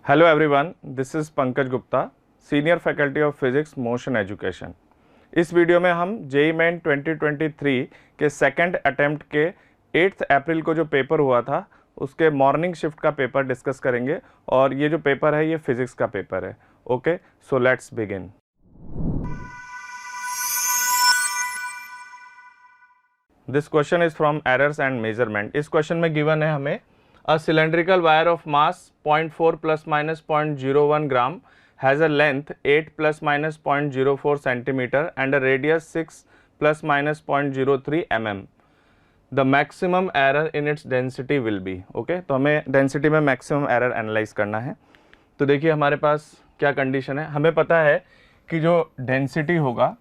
Hello everyone, this is Pankaj Gupta, senior faculty of physics motion education. इस video में हम JEE main 2023 के second attempt के 8 अप्रैल को जो पेपर हुआ था उसके मॉर्निंग शिफ्ट का पेपर डिस्कस करेंगे और ये जो पेपर है ये फिजिक्स का पेपर है। Okay, so let's begin. This question is from errors and measurement. इस क्वेश्चन में गिवन है हमें a cylindrical wire of mass 0.4 plus minus 0.01 gram has a length 8 plus minus 0.04 centimeter and a radius 6 plus minus 0.03 mm. The maximum error in its density will be. Okay, तो हमें density में maximum error analyse करना है। तो देखिए हमारे पास क्या condition है, हमें पता है कि जो डेंसिटी होगा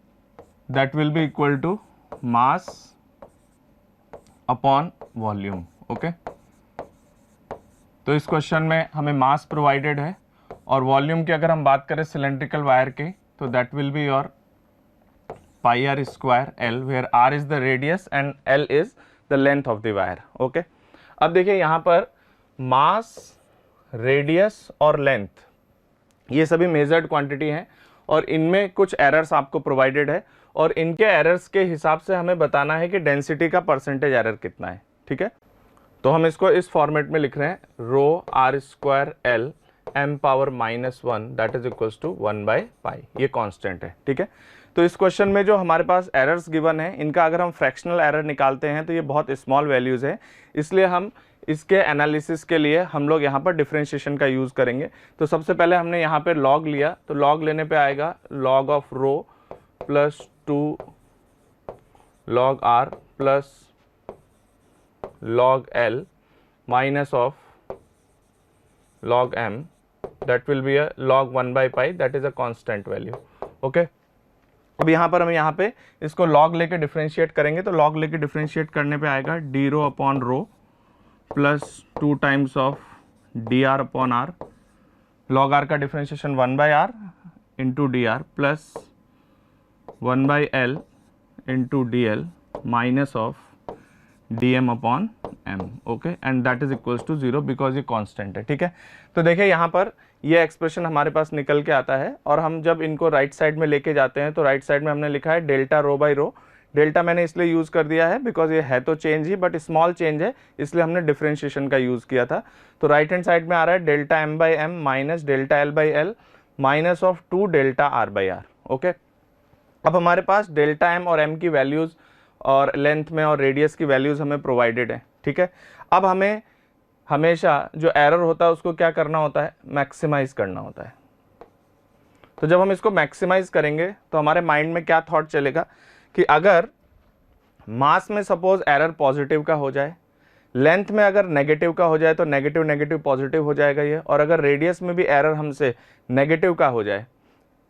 that will be equal to mass upon volume. Okay, तो इस क्वेश्चन में हमें मास प्रोवाइडेड है और वॉल्यूम की अगर हम बात करें सिलेंड्रिकल वायर के तो that will be your pi r square l, where r is the radius and l is the length of the wire. Okay, अब देखिए यहाँ पर मास, रेडियस और लेंथ ये सभी मेजर्ड क्वांटिटी हैं और इनमें कुछ एरर्स आपको प्रोवाइडेड है और इनके एरर्स के हिसाब से हमें बताना है कि डेंसिटी का परसेंटेज एरर कितना है। ठीक है, तो हम इसको इस फॉर्मेट में लिख रहे हैं, rho R square L M power -1 that is equals to 1/पाई, ये कांस्टेंट है। ठीक है, तो इस क्वेश्चन में जो हमारे पास एरर्स गिवन है इनका अगर हम फ्रैक्शनल एरर निकालते हैं तो ये बहुत स्मॉल वैल्यूज़ है, इसलिए हम इसके एनालिसिस के लिए हम लोग यहाँ पर डिफ्रेंशिएशन का यूज़ करेंगे। तो सबसे पहले हमने यहाँ पर लॉग लिया, तो लॉग लेने पे आएगा log of rho plus 2 log r plus log L minus of log M, that will be a log 1/pi, that is a constant value. Okay, अब यहाँ पर हम यहाँ पे इसको log लेके डिफ्रेंशिएट करेंगे, तो log लेके डिफ्रेंशिएट करने पे आएगा d rho upon rho plus 2 times of dr upon r, log r का differentiation 1/r into dr plus 1/l into dl minus of dm upon m। Okay, and that is equals to 0 because ये constant है। ठीक है, तो देखिए यहाँ पर ये एक्सप्रेशन हमारे पास निकल के आता है और हम जब इनको राइट साइड में लेके जाते हैं तो राइट साइड में हमने लिखा है delta rho by rho. Delta मैंने इसलिए यूज़ कर दिया है बिकॉज ये है तो change he but small change है, इसलिए हमने डिफ्रेंशिएशन का यूज़ किया था। तो राइट हैंड साइड में आ रहा है delta m by m minus delta l by l minus of 2 delta r by r. Okay, अब हमारे पास डेल्टा m और m की वैल्यूज़ और लेंथ में और रेडियस की वैल्यूज़ हमें प्रोवाइडेड है। ठीक है, अब हमें हमेशा जो एरर होता है उसको क्या करना होता है, मैक्सिमाइज करना होता है। तो जब हम इसको मैक्सिमाइज करेंगे तो हमारे माइंड में क्या थॉट चलेगा कि अगर मास में सपोज एरर पॉजिटिव का हो जाए, लेंथ में अगर नेगेटिव का हो जाए तो नेगेटिव नेगेटिव पॉजिटिव हो जाएगा ये, और अगर रेडियस में भी एरर हमसे नेगेटिव का हो जाए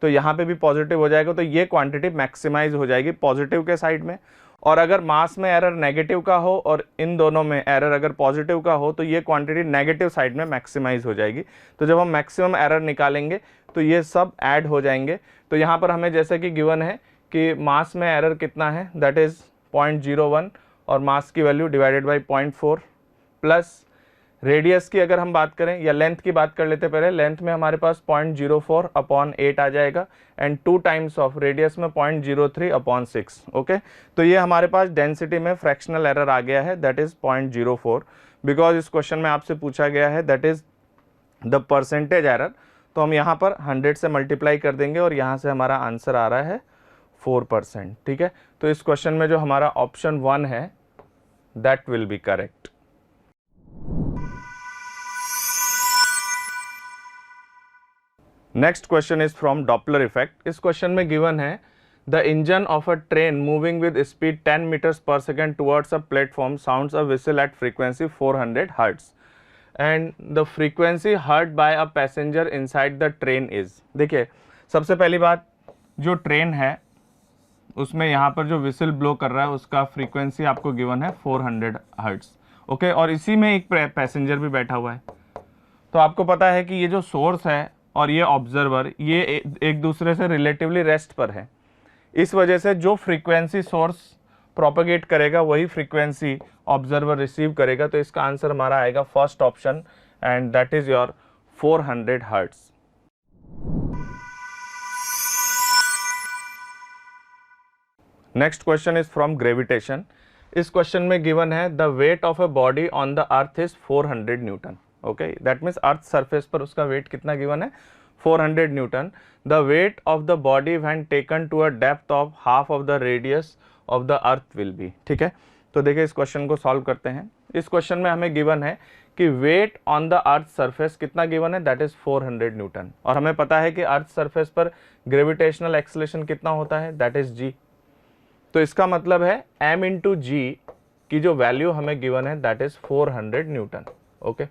तो यहाँ पे भी पॉजिटिव हो जाएगा, तो ये क्वांटिटी मैक्सिमाइज हो जाएगी पॉजिटिव के साइड में। और अगर मास में एरर नेगेटिव का हो और इन दोनों में एरर अगर पॉजिटिव का हो तो ये क्वांटिटी नेगेटिव साइड में मैक्सिमाइज हो जाएगी। तो जब हम मैक्सिमम एरर निकालेंगे तो ये सब ऐड हो जाएंगे। तो यहाँ पर हमें जैसे कि गिवन है कि मास में एरर कितना है, दैट इज़ 0.01 और मास की value divided by 0.4 plus radius की अगर हम बात करें या लेंथ की बात कर लेते पहले, लेंथ में हमारे पास 0.04 अपॉन 8 आ जाएगा एंड 2 टाइम्स ऑफ रेडियस में 0.03 अपॉन 6। ओके, तो ये हमारे पास डेंसिटी में फ्रैक्शनल एरर आ गया है, दैट इज़ 0.04 बिकॉज इस क्वेश्चन में आपसे पूछा गया है that is the percentage error. तो हम यहाँ पर 100 से मल्टीप्लाई कर देंगे और यहाँ से हमारा आंसर आ रहा है 4%। ठीक है, तो इस क्वेश्चन में जो हमारा ऑप्शन 1 है that will be correct. Next question is from Doppler effect. इस क्वेश्चन में गिवन है the engine of a train moving with speed 10 metres per second towards a platform sounds a whistle at frequency 400 hertz and the frequency heard by a passenger inside the train is. देखिए सबसे पहली बात, जो train है उसमें यहाँ पर जो विसल ब्लो कर रहा है उसका फ्रीक्वेंसी आपको गिवन है 400 हर्ट्ज। ओके, और इसी में एक पैसेंजर भी बैठा हुआ है। तो आपको पता है कि ये जो सोर्स है और ये ऑब्जर्वर ये एक दूसरे से रिलेटिवली रेस्ट पर है, इस वजह से जो फ्रीक्वेंसी सोर्स प्रोपेगेट करेगा वही फ्रीक्वेंसी ऑब्जर्वर रिसीव करेगा। तो इसका आंसर हमारा आएगा first option and that is your 400 hertz. Next question is from gravitation. इस क्वेश्चन में गिवन है the weight of a body on the earth is 400 newton. Okay, that means earth surface पर उसका वेट कितना given है, 400 newton. The weight of the body when taken to a depth of half of the radius of the earth will be. ठीक है, तो देखिए इस question को सॉल्व करते हैं। इस क्वेश्चन में हमें गिवन है कि weight on the earth surface कितना गिवन है, दैट इज 400 न्यूटन। और हमें पता है कि अर्थ सरफेस पर ग्रेविटेशनल एक्सेलरेशन कितना होता है, दैट इज जी। तो इसका मतलब है m इंटू जी की जो वैल्यू हमें गिवन है दैट इज 400 न्यूटन। ओके,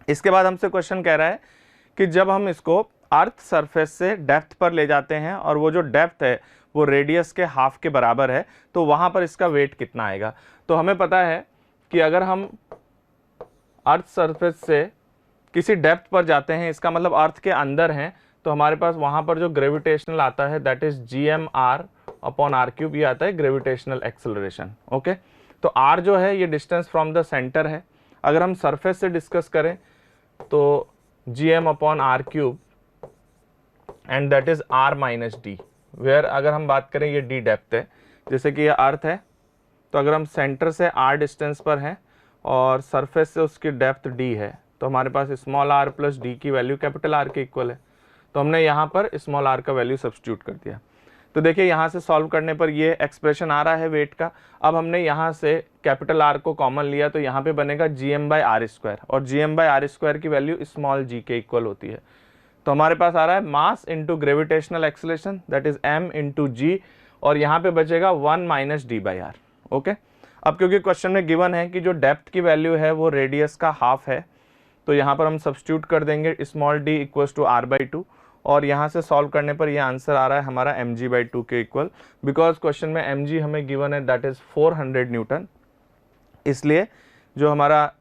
इसके बाद हमसे क्वेश्चन कह रहा है कि जब हम इसको अर्थ सरफेस से डेप्थ पर ले जाते हैं और वो जो डेप्थ है वो रेडियस के हाफ के बराबर है, तो वहाँ पर इसका वेट कितना आएगा। तो हमें पता है कि अगर हम अर्थ सरफेस से किसी डेप्थ पर जाते हैं, इसका मतलब अर्थ के अंदर हैं, तो हमारे पास वहाँ पर जो ग्रेविटेशनल आता है that is GMR upon r cube, ये आता है ग्रेविटेशनल एक्सेलरेशन। ओके, तो r जो है ये डिस्टेंस फ्रॉम द सेंटर है। अगर हम सरफेस से डिस्कस करें तो GM upon r cube and that is r minus d, where अगर हम बात करें ये d डेप्थ है, जैसे कि ये अर्थ है, तो अगर हम सेंटर से r डिस्टेंस पर हैं और सरफेस से उसकी डेप्थ d है, तो हमारे पास स्मॉल r प्लस डी की वैल्यू कैपिटल R के इक्वल है। तो हमने यहाँ पर स्मॉल r का वैल्यू सब्स्टिट्यूट कर दिया। तो देखिए यहाँ से सॉल्व करने पर ये एक्सप्रेशन आ रहा है वेट का। अब हमने यहाँ से कैपिटल R को कॉमन लिया, तो यहाँ पे बनेगा GM/r², और GM/r² की वैल्यू स्मॉल g के इक्वल होती है। तो हमारे पास आ रहा है mass into gravitational acceleration that is m into g, और यहाँ पे बचेगा 1 माइनस d/r। ओके, अब क्योंकि क्वेश्चन में गिवन है कि जो डेप्थ की वैल्यू है वो रेडियस का हाफ है, तो यहाँ पर हम सब्स्टिट्यूट कर देंगे small d equals to r/2, और यहाँ से सॉल्व करने पर ये आंसर आ रहा है हमारा mg/2 के इक्वल, बिकॉज क्वेश्चन में mg हमें गिवन है दैट इज 400 न्यूटन, इसलिए जो हमारा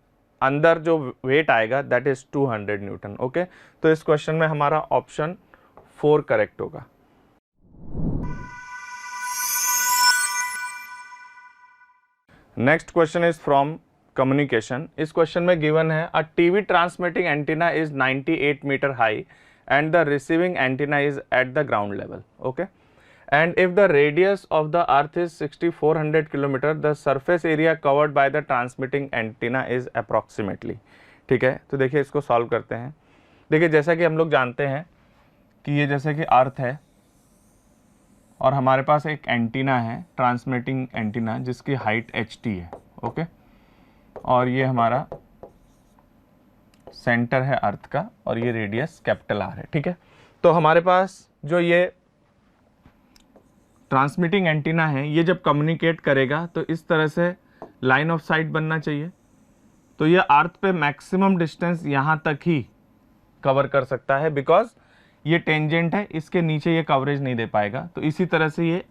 अंदर जो वेट आएगा दैट इज 200 न्यूटन। ओके, तो इस क्वेश्चन में हमारा ऑप्शन 4 करेक्ट होगा। Next question is from communication. इस क्वेश्चन में गिवन है a TV transmitting antenna is 98 metre high and the receiving antenna is at the ground level. Okay, and if the radius of the earth is 6400 kilometer, the surface area covered by the transmitting antenna is approximately। ठीक है, तो देखिए इसको solve करते हैं। देखिए जैसा कि हम लोग जानते हैं कि ये जैसे कि अर्थ है और हमारे पास एक एंटीना है, ट्रांसमिटिंग एंटीना, जिसकी हाइट HT है। ओके, और ये हमारा सेंटर है अर्थ का और ये रेडियस कैपिटल R है। ठीक है, तो हमारे पास जो ये ट्रांसमिटिंग एंटीना है ये जब कम्युनिकेट करेगा तो इस तरह से लाइन ऑफ साइट बनना चाहिए। तो ये अर्थ पे मैक्सिमम डिस्टेंस यहाँ तक ही कवर कर सकता है, बिकॉज ये टेंजेंट है, इसके नीचे ये कवरेज नहीं दे पाएगा। तो इसी तरह से ये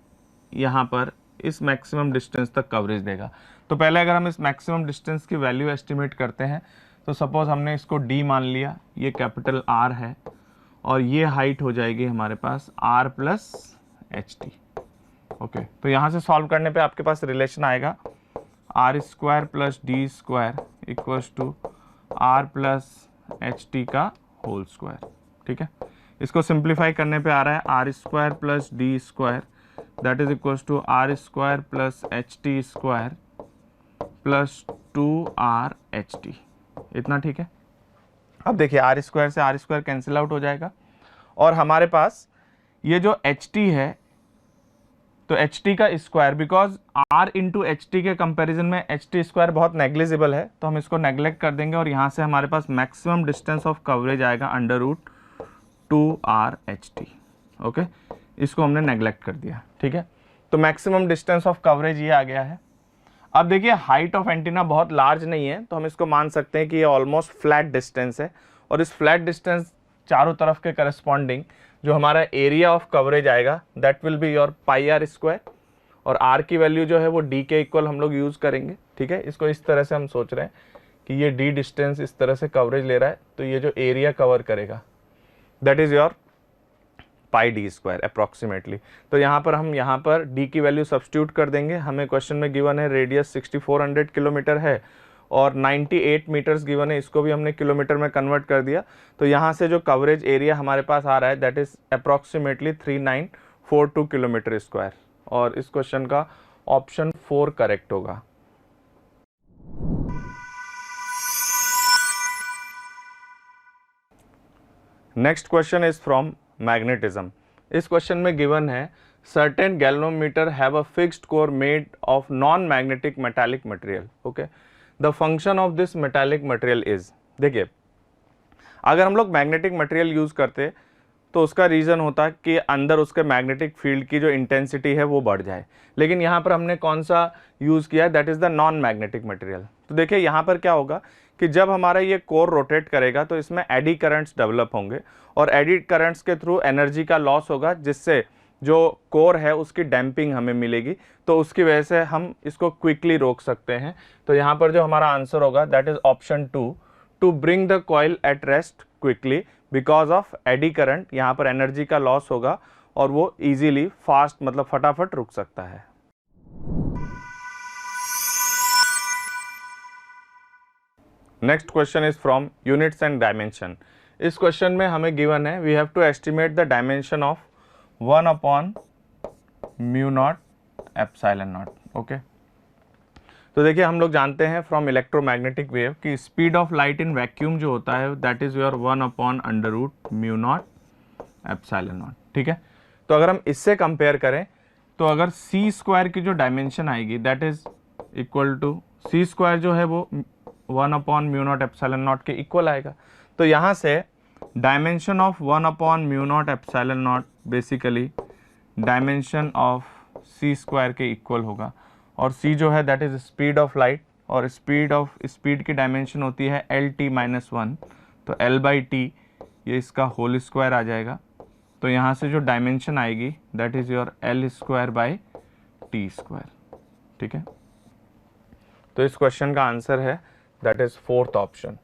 यहाँ पर इस मैक्सिमम डिस्टेंस तक कवरेज देगा। तो पहले अगर हम इस मैक्सिमम डिस्टेंस की वैल्यू एस्टिमेट करते हैं, तो सपोज हमने इसको d मान लिया, ये कैपिटल R है, और ये हाइट हो जाएगी हमारे पास R प्लस HT। ओके, तो यहाँ से सॉल्व करने पे आपके पास रिलेशन आएगा R² plus d² equals to R plus HT का होल स्क्वायर। ठीक है, इसको सिंप्लीफाई करने पे आ रहा है R² plus d² that is equals to R² plus HT² plus 2RHT। इतना ठीक है। अब देखिए R² से R² कैंसिल आउट हो जाएगा, और हमारे पास ये जो HT है, तो HT का square, because R into HT के कंपैरिजन में HT² बहुत नेग्लिजिबल है, तो हम इसको नेग्लेक्ट कर देंगे, और यहाँ से हमारे पास मैक्सिमम डिस्टेंस ऑफ कवरेज आएगा √2RHT। ओके, इसको हमने नेग्लेक्ट कर दिया। ठीक है, तो मैक्सिमम डिस्टेंस ऑफ कवरेज ये आ गया है। अब देखिए हाइट ऑफ एंटीना बहुत लार्ज नहीं है, तो हम इसको मान सकते हैं कि ये ऑलमोस्ट फ्लैट डिस्टेंस है, और इस फ्लैट डिस्टेंस चारों तरफ के करस्पॉन्डिंग जो हमारा एरिया ऑफ कवरेज आएगा that will be your πr², और r की वैल्यू जो है वो d के इक्वल हम लोग यूज़ करेंगे। ठीक है, इसको इस तरह से हम सोच रहे हैं कि ये d डिस्टेंस इस तरह से कवरेज ले रहा है, तो ये जो एरिया कवर करेगा that is your πd² approximately. तो यहाँ पर d की वैल्यू सब्स्टिट्यूट कर देंगे। हमें क्वेश्चन में गिवन है रेडियस 6400 किलोमीटर है और 98 मीटर्स गिवन है, इसको भी हमने किलोमीटर में कन्वर्ट कर दिया। तो यहाँ से जो कवरेज एरिया हमारे पास आ रहा है that is approximately 3942 kilometre square, और इस क्वेश्चन का ऑप्शन 4 करेक्ट होगा। Next question is from magnetism. इस क्वेश्चन में गिवन है certain galvanometer have a fixed core made of non magnetic metallic material. Okay, the function of this metallic material is, देखिए अगर हम लोग मैग्नेटिक मटेरियल यूज करते तो उसका रीज़न होता कि अंदर उसके मैग्नेटिक फील्ड की जो इंटेंसिटी है वो बढ़ जाए, लेकिन यहाँ पर हमने कौन सा यूज़ किया है, that is the non magnetic material. तो देखिए यहाँ पर क्या होगा कि जब हमारा ये कोर रोटेट करेगा तो इसमें एडी करंट्स डेवलप होंगे, और एडी करंट्स के थ्रू एनर्जी का लॉस होगा, जिससे जो कोर है उसकी डैम्पिंग हमें मिलेगी, तो उसकी वजह से हम इसको क्विकली रोक सकते हैं। तो यहाँ पर जो हमारा आंसर होगा that is option 2, to bring the coil at rest quickly because of eddy current. यहाँ पर एनर्जी का लॉस होगा और वो इजीली फास्ट मतलब फटाफट रुक सकता है। Next question is from units and dimension. इस क्वेश्चन में हमें गिवन है we have to estimate the dimension of 1/μ0 epsilon naught. Okay, तो देखिए हम लोग जानते हैं फ्रॉम इलेक्ट्रोमैग्नेटिक वेव कि speed of light in vacuum जो होता है that is your 1/√μ0 epsilon naught. ठीक है, तो अगर हम इससे कंपेयर करें तो अगर सी स्क्वायर की जो डायमेंशन आएगी that is equal to c square जो है वो 1/μ0 एप्सिलॉन नॉट के इक्वल आएगा। तो यहाँ से dimension of 1/μ0 epsilon naught basically dimension of C square के इक्वल होगा, और सी जो है that is speed of light, और स्पीड की डायमेंशन होती है LT-1, तो L/T ये इसका होल स्क्वायर आ जाएगा। तो यहाँ से जो डायमेंशन आएगी दैट इज योर L²/T²। ठीक है, तो इस क्वेश्चन का आंसर है that is 4th option.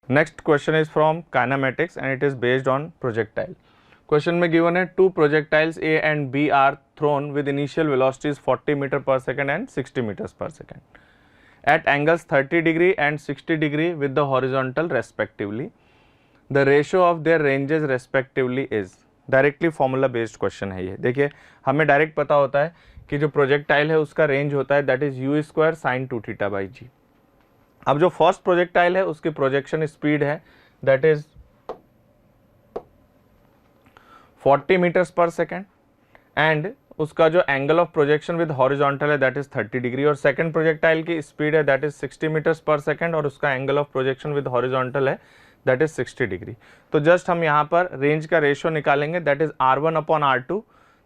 Next question is from kinematics and it is based on projectile. Question में गिवन है 2 projectiles A and B are thrown with initial velocities 40 metre per second and 60 metres per second at angles 30 degree and 60 degree with the horizontal respectively. The ratio of their ranges respectively is, directly formula based question है ये। देखिए हमें direct पता होता है कि जो projectile है उसका रेंज होता है that is u² sin 2θ/g। अब जो फर्स्ट प्रोजेक्टाइल है उसकी प्रोजेक्शन स्पीड है that is 40 metres per second, and उसका जो angle of projection with horizontal है दैट इज 30 डिग्री, और सेकंड प्रोजेक्टाइल की स्पीड है that is 60 metres per second, और उसका angle of projection with horizontal है दैट इज 60 डिग्री। तो जस्ट हम यहाँ पर रेंज का रेशियो निकालेंगे that is R1/R2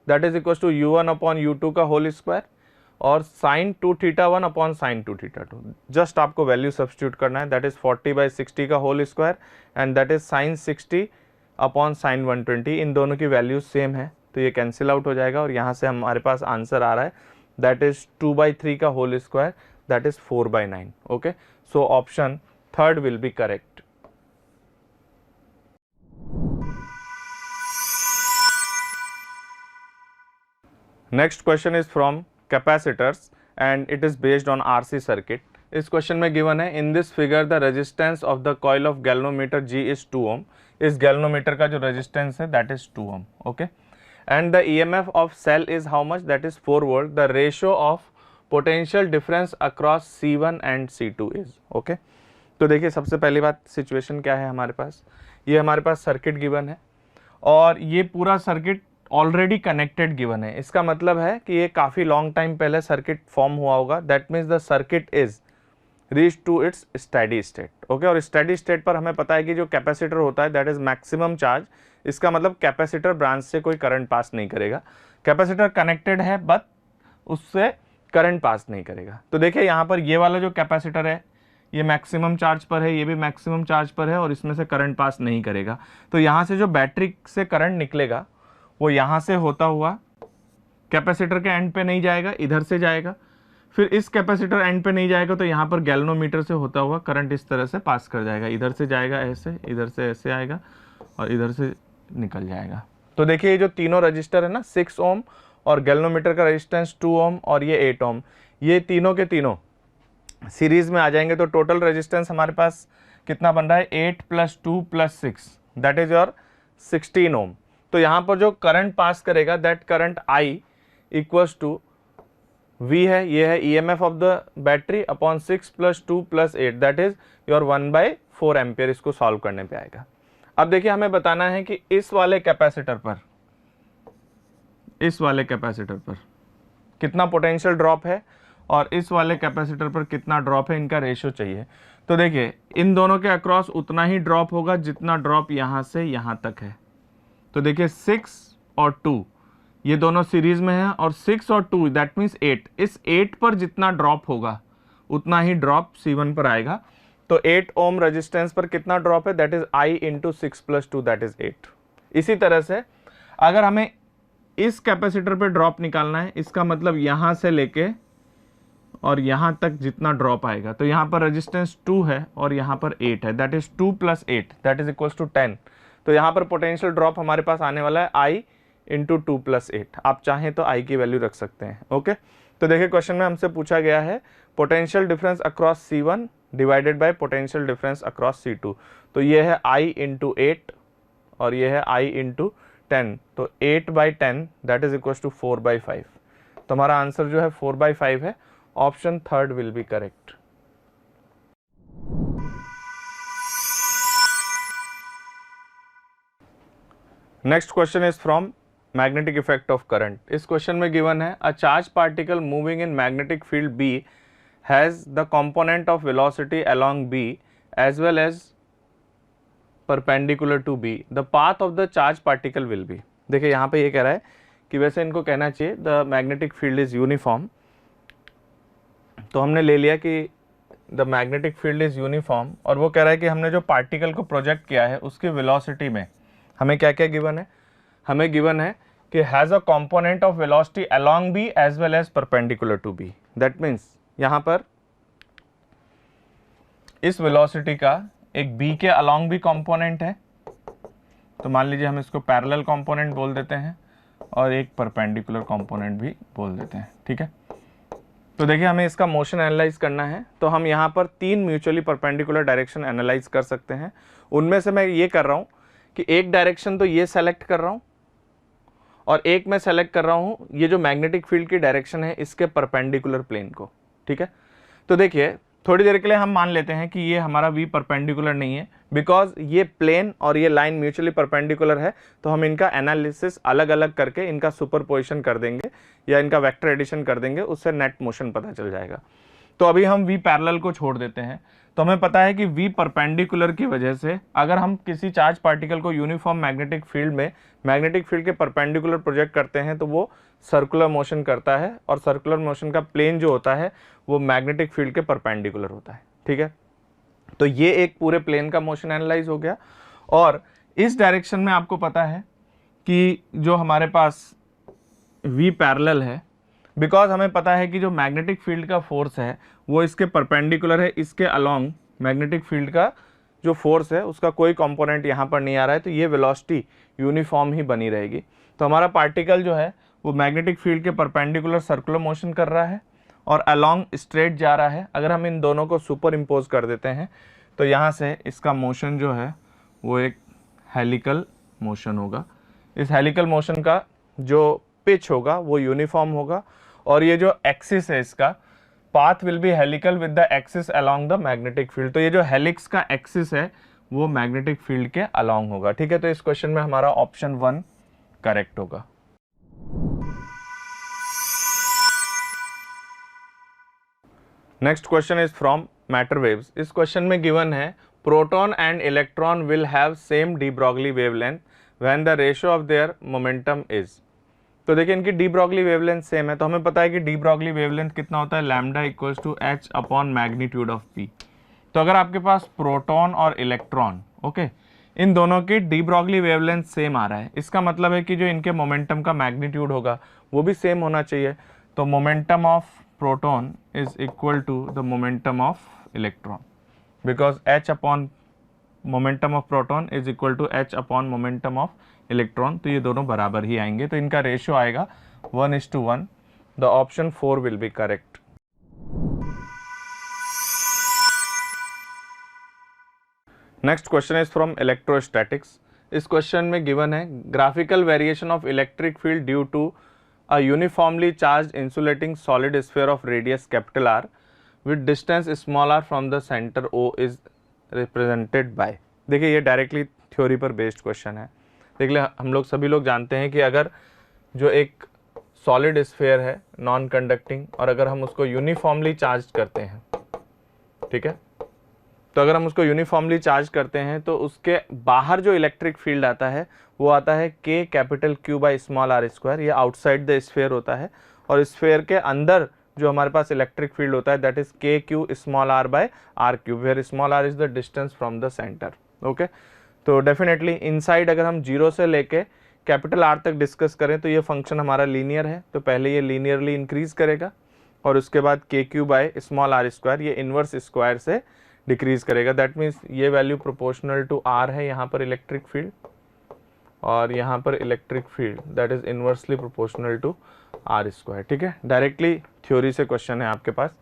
that is equal to U1/U2 का होल स्क्वायर, और sin 2θ1/sin 2θ2। जस्ट आपको वैल्यू सब्स्टिट्यूट करना है दैट इज 40/60 का whole square, and that is sin 60/sin 120। इन दोनों की वैल्यूज सेम है तो ये कैंसिल आउट हो जाएगा, और यहाँ से हमारे पास आंसर आ रहा है दैट इज 2/3 का whole square that is 4/9। Okay, so option 3rd will be correct. Next question is from capacitors and it is based on RC circuit. इस क्वेश्चन में गिवन है in this figure the resistance of the coil of galvanometer G is 2 ohm. इस galvanometer का जो resistance है that is 2 ohm. Okay, and the EMF of cell is how much, that is 4 volt. The ratio of potential difference across C1 and C2 is okay। तो देखिए सबसे पहली बात situation क्या है हमारे पास, ये हमारे पास सर्किट गिवन है और ये पूरा सर्किट ऑलरेडी कनेक्टेड गिवन है। इसका मतलब है कि ये काफ़ी लॉन्ग टाइम पहले सर्किट फॉर्म हुआ होगा, that means the circuit is reach to its steady state. Okay, और स्टेडी स्टेट पर हमें पता है कि जो कैपेसिटर होता है दैट इज मैक्सिमम चार्ज। इसका मतलब कैपेसिटर ब्रांच से कोई करंट पास नहीं करेगा, कैपेसिटर कनेक्टेड है बट उससे करंट पास नहीं करेगा। तो देखिए यहाँ पर ये वाला जो कैपेसिटर है ये मैक्सिमम चार्ज पर है, ये भी मैक्सिमम चार्ज पर है और इसमें से करंट पास नहीं करेगा। तो यहाँ से जो बैटरी से करंट निकलेगा वो यहाँ से होता हुआ कैपेसिटर के एंड पे नहीं जाएगा, इधर से जाएगा, फिर इस कैपेसिटर एंड पे नहीं जाएगा तो यहाँ पर गैल्वेनोमीटर से होता हुआ करंट इस तरह से पास कर जाएगा, इधर से जाएगा ऐसे, इधर से ऐसे आएगा और इधर से निकल जाएगा। तो देखिए ये जो तीनों रजिस्टर है ना 6 ओम और गैल्वेनोमीटर का रेजिस्टेंस 2 ओम और ये 8 ओम, ये तीनों के तीनों सीरीज में आ जाएंगे। तो टोटल रेजिस्टेंस हमारे पास कितना बन रहा है 8 + 2 + 6 दैट इज योर 16 ओम। तो यहाँ पर जो करंट पास करेगा that current I equals to V है, ये है EMF of the battery upon 6 + 2 + 8 that is your 1/4 ampere. इसको सॉल्व करने पे आएगा। अब देखिए हमें बताना है कि इस वाले कैपेसिटर पर कितना पोटेंशियल ड्रॉप है और इस वाले कैपेसिटर पर कितना ड्रॉप है, इनका रेशियो चाहिए। तो देखिए इन दोनों के अक्रॉस उतना ही ड्रॉप होगा जितना ड्रॉप यहाँ से यहाँ तक है। तो देखिए 6 और 2 ये दोनों सीरीज में हैं और 6 और 2 दैट मीन्स 8, इस 8 पर जितना ड्रॉप होगा उतना ही ड्रॉप C1 पर आएगा। तो 8 ओम रेजिस्टेंस पर कितना ड्रॉप है that is I × 6 + 2 that is 8। इसी तरह से अगर हमें इस कैपेसिटर पे ड्रॉप निकालना है, इसका मतलब यहां से लेके और यहां तक जितना ड्रॉप आएगा, तो यहां पर रेजिस्टेंस 2 है और यहां पर 8 है that is 2 + 8 that is equals to 10। तो यहां पर पोटेंशियल ड्रॉप हमारे पास आने वाला है I × 2 + 8। आप चाहें तो I की वैल्यू रख सकते हैं। ओके, तो देखिए क्वेश्चन में हमसे पूछा गया है potential difference across C1 divided by potential difference across C2। तो ये है I × 8 और ये है I × 10। तो 8/10 दैट इज इक्वल्स टू 4/5। तो हमारा आंसर जो है 4/5 है। Option third will be correct. Next question is from magnetic effect of current. इस क्वेश्चन में गिवन है a charge particle moving in magnetic field B has the component of velocity along B as well as perpendicular to B. The path of the charge particle will be। देखिए यहाँ पे ये कह रहा है कि वैसे इनको कहना चाहिए the magnetic field is uniform। तो हमने ले लिया कि the magnetic field is uniform और वो कह रहा है कि हमने जो पार्टिकल को प्रोजेक्ट किया है उसकी वेलोसिटी में हमें क्या क्या गिवन है। हमें गिवन है कि has a component of velocity along B as well as perpendicular to B। That means यहाँ पर इस वेलोसिटी का एक B के अलोंग भी कंपोनेंट है, तो मान लीजिए हम इसको पैरेलल कंपोनेंट बोल देते हैं और एक परपेंडिकुलर कंपोनेंट भी बोल देते हैं। ठीक है, तो देखिए हमें इसका मोशन एनालाइज करना है। तो हम यहाँ पर 3 म्यूचुअली परपेंडिकुलर डायरेक्शन एनालाइज कर सकते हैं। उनमें से मैं ये कर रहा हूँ कि एक डायरेक्शन तो ये सेलेक्ट कर रहा हूँ और एक मैं सेलेक्ट कर रहा हूँ ये जो मैग्नेटिक फील्ड की डायरेक्शन है इसके परपेंडिकुलर प्लेन को। ठीक है, तो देखिए थोड़ी देर के लिए हम मान लेते हैं कि ये हमारा V परपेंडिकुलर नहीं है बिकॉज ये प्लेन और ये लाइन म्यूचुअली परपेंडिकुलर है। तो हम इनका एनालिसिस अलग अलग करके इनका सुपरपोजिशन कर देंगे या इनका वेक्टर एडिशन कर देंगे, उससे नेट मोशन पता चल जाएगा। तो अभी हम V पैरेलल को छोड़ देते हैं। तो हमें पता है कि V परपेंडिकुलर की वजह से अगर हम किसी चार्ज पार्टिकल को यूनिफॉर्म मैग्नेटिक फील्ड में मैग्नेटिक फील्ड के परपेंडिकुलर प्रोजेक्ट करते हैं तो वो सर्कुलर मोशन करता है और सर्कुलर मोशन का प्लेन जो होता है वो मैग्नेटिक फील्ड के परपेंडिकुलर होता है। ठीक है, तो ये एक पूरे प्लेन का मोशन एनालाइज हो गया। और इस डायरेक्शन में आपको पता है कि जो हमारे पास V पैरेलल है बिकॉज हमें पता है कि जो मैग्नेटिक फील्ड का फोर्स है वो इसके परपेंडिकुलर है, इसके अलोंग मैग्नेटिक फील्ड का जो फोर्स है उसका कोई कंपोनेंट यहाँ पर नहीं आ रहा है, तो ये वेलोसिटी यूनिफॉर्म ही बनी रहेगी। तो हमारा पार्टिकल जो है वो मैग्नेटिक फील्ड के परपेंडिकुलर सर्कुलर मोशन कर रहा है और अलोंग स्ट्रेट जा रहा है। अगर हम इन दोनों को सुपर इम्पोज कर देते हैं तो यहाँ से इसका मोशन जो है वो एक हेलिकल मोशन होगा। इस हेलिकल मोशन का जो पिच होगा वो यूनिफॉर्म होगा और ये जो एक्सिस है इसका path will be helical with the axis along the magnetic field. तो ये जो हेलिक्स का एक्सिस है वो मैग्नेटिक फील्ड के अलोंग होगा। ठीक है, तो इस क्वेश्चन में हमारा ऑप्शन 1 करेक्ट होगा। Next question is from matter waves. इस क्वेश्चन में गिवन है proton and electron will have same D Broglie wavelength when the ratio of their momentum is. तो देखिए इनकी डी ब्रॉगली वेवलेंथ सेम है, तो हमें पता है कि डी ब्रॉगली वेवलेंथ कितना होता है lambda equals to h upon magnitude of p। तो अगर आपके पास प्रोटॉन और इलेक्ट्रॉन ओके इन दोनों की डी ब्रॉगली वेवलेंथ सेम आ रहा है, इसका मतलब है कि जो इनके मोमेंटम का मैग्नीट्यूड होगा वो भी सेम होना चाहिए। तो momentum of proton is equal to the momentum of electron because h upon momentum of proton is equal to h upon momentum of electron, तो ये दोनों बराबर ही आएंगे, तो इनका रेशियो आएगा 1:1. The option 4 will be correct. Next question is from electrostatics. इस question में गिवन है graphical variation of electric field due to a uniformly charge insulating solid sphere of radius capital R with distance small r from the centre O is represented by. देखिए ये directly theory पर based question है. देख ले, हम लोग सभी लोग जानते हैं कि अगर जो एक सॉलिड स्फीयर है नॉन कंडक्टिंग, और अगर हम उसको यूनिफॉर्मली चार्ज करते हैं, ठीक है, तो अगर हम उसको यूनिफॉर्मली चार्ज करते हैं तो उसके बाहर जो इलेक्ट्रिक फील्ड आता है वो आता है K capital Q by small r square. ये आउटसाइड द स्फीयर होता है, और स्फीयर के अंदर जो हमारे पास इलेक्ट्रिक फील्ड होता है that is KQ small r by r cube, where small r is the distance from the centre. Okay, तो डेफिनेटली इनसाइड अगर हम 0 से लेके कैपिटल R तक डिस्कस करें तो ये फंक्शन हमारा लीनियर है, तो पहले ये लीनियरली इंक्रीज करेगा और उसके बाद KQ by small r square ये इनवर्स स्क्वायर से डिक्रीज करेगा. दैट मीन्स ये वैल्यू प्रोपोर्शनल टू R है यहाँ पर इलेक्ट्रिक फील्ड, और यहाँ पर electric field that is inversely proportional to R square. ठीक है, डायरेक्टली थ्योरी से क्वेश्चन है आपके पास,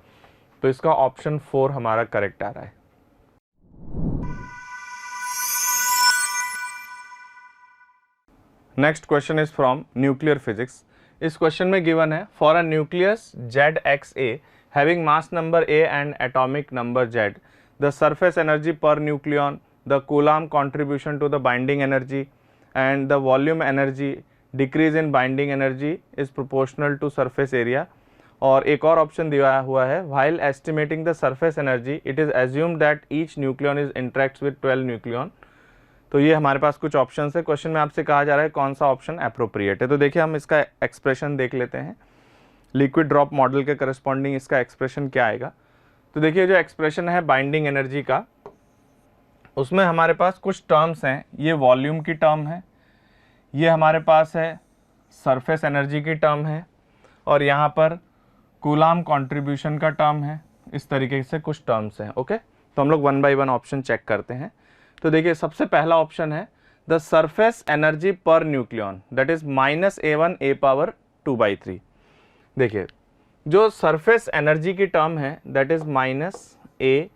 तो इसका ऑप्शन 4 हमारा करेक्ट आ रहा है. Next question is from nuclear physics. इस क्वेश्चन में गिवन है for a nucleus ZXA having mass number A and atomic number Z, the surface energy per nucleon, the Coulomb contribution to the binding energy and the volume energy decrease in binding energy is proportional to surface area. और एक और option दिया हुआ है while estimating the surface energy it is assumed that each nucleon is interacts with 12 nucleon. तो ये हमारे पास कुछ ऑप्शन है. क्वेश्चन में आपसे कहा जा रहा है कौन सा ऑप्शन अप्रोप्रिएट है. तो देखिए हम इसका एक्सप्रेशन देख लेते हैं. लिक्विड ड्रॉप मॉडल के करस्पॉन्डिंग इसका एक्सप्रेशन क्या आएगा. तो देखिए जो एक्सप्रेशन है बाइंडिंग एनर्जी का, उसमें हमारे पास कुछ टर्म्स हैं. ये वॉल्यूम की टर्म है, ये हमारे पास है सरफेस एनर्जी की टर्म है, और यहाँ पर कूलाम कंट्रीब्यूशन का टर्म है. इस तरीके से कुछ टर्म्स हैं. ओके, तो हम लोग 1 बाय 1 ऑप्शन चेक करते हैं. तो देखिए सबसे पहला ऑप्शन है the surface energy per nucleon that is -A1 A power 2/3. देखिए जो सरफेस एनर्जी की टर्म है दैट इज -A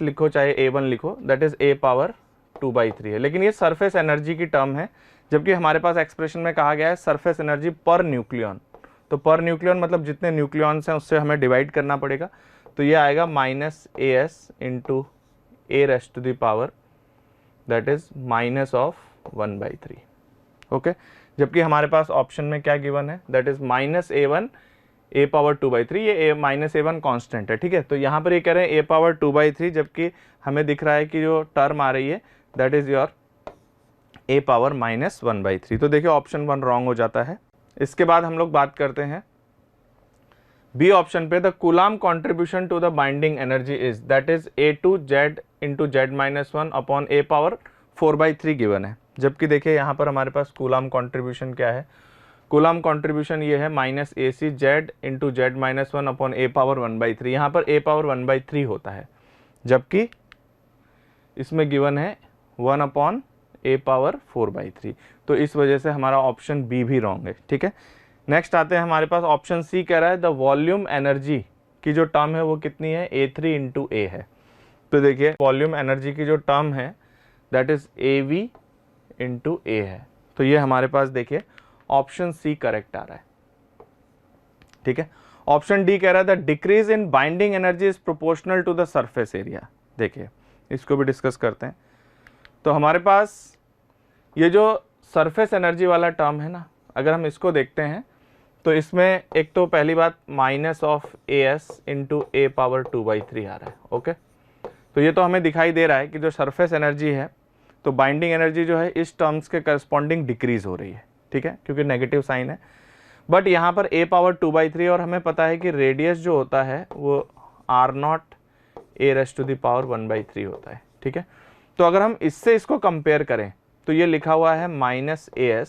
लिखो चाहे A1 लिखो, दैट इज A पावर 2/3 है, लेकिन ये सरफेस एनर्जी की टर्म है, जबकि हमारे पास एक्सप्रेशन में कहा गया है सरफेस एनर्जी पर न्यूक्लियन. तो पर न्यूक्लियन मतलब जितने न्यूक्लियॉन्स हैं उससे हमें डिवाइड करना पड़ेगा, तो ये आएगा -AS into A⁻⁴ that is -1/3. Okay, जबकि हमारे पास ऑप्शन में क्या गिवन है that is -A1 A power 2/3. ये -A1 कांस्टेंट है. ठीक है, तो यहाँ पर ये कह रहे हैं A पावर 2/3, जबकि हमें दिख रहा है कि जो टर्म आ रही है that is your A power -1/3. तो देखिए ऑप्शन 1 रॉन्ग हो जाता है. इसके बाद हम लोग बात करते हैं बी ऑप्शन पे. The coulomb contribution to the binding energy is that is A2Z into Z-1 upon A power 4/3 given है, जबकि देखिए यहाँ पर हमारे पास कूलाम कॉन्ट्रीब्यूशन क्या है. कूलाम कॉन्ट्रीब्यूशन ये है -ACZ into Z-1 upon A power 1/3. यहाँ पर A पावर 1/3 होता है, जबकि इसमें गिवन है 1 अपॉन A पावर 4/3. तो इस वजह से हमारा ऑप्शन बी भी रॉन्ग है. ठीक है, नेक्स्ट आते हैं हमारे पास ऑप्शन सी कह रहा है द वॉल्यूम एनर्जी की जो टर्म है वो कितनी है A3 इंटू A है. तो देखिए वॉल्यूम एनर्जी की जो टर्म है that is AV into A है. तो ये हमारे पास देखिए ऑप्शन सी करेक्ट आ रहा है. ठीक है, ऑप्शन डी कह रहा है the decrease in binding energy is proportional to the surface area. देखिए इसको भी डिस्कस करते हैं. तो हमारे पास ये जो सरफेस एनर्जी वाला टर्म है ना, अगर हम इसको देखते हैं तो इसमें एक तो पहली बात -AS इंटू A पावर 2/3 आ रहा है. ओके, तो ये तो हमें दिखाई दे रहा है कि जो सरफेस एनर्जी है तो बाइंडिंग एनर्जी जो है इस टर्म्स के करस्पॉन्डिंग डिक्रीज हो रही है. ठीक है, क्योंकि नेगेटिव साइन है. बट यहाँ पर A पावर 2/3 और हमें पता है कि रेडियस जो होता है वो R0 A⁻⁴ 1/3 होता है. ठीक है, तो अगर हम इससे इसको कंपेयर करें तो ये लिखा हुआ है -AS.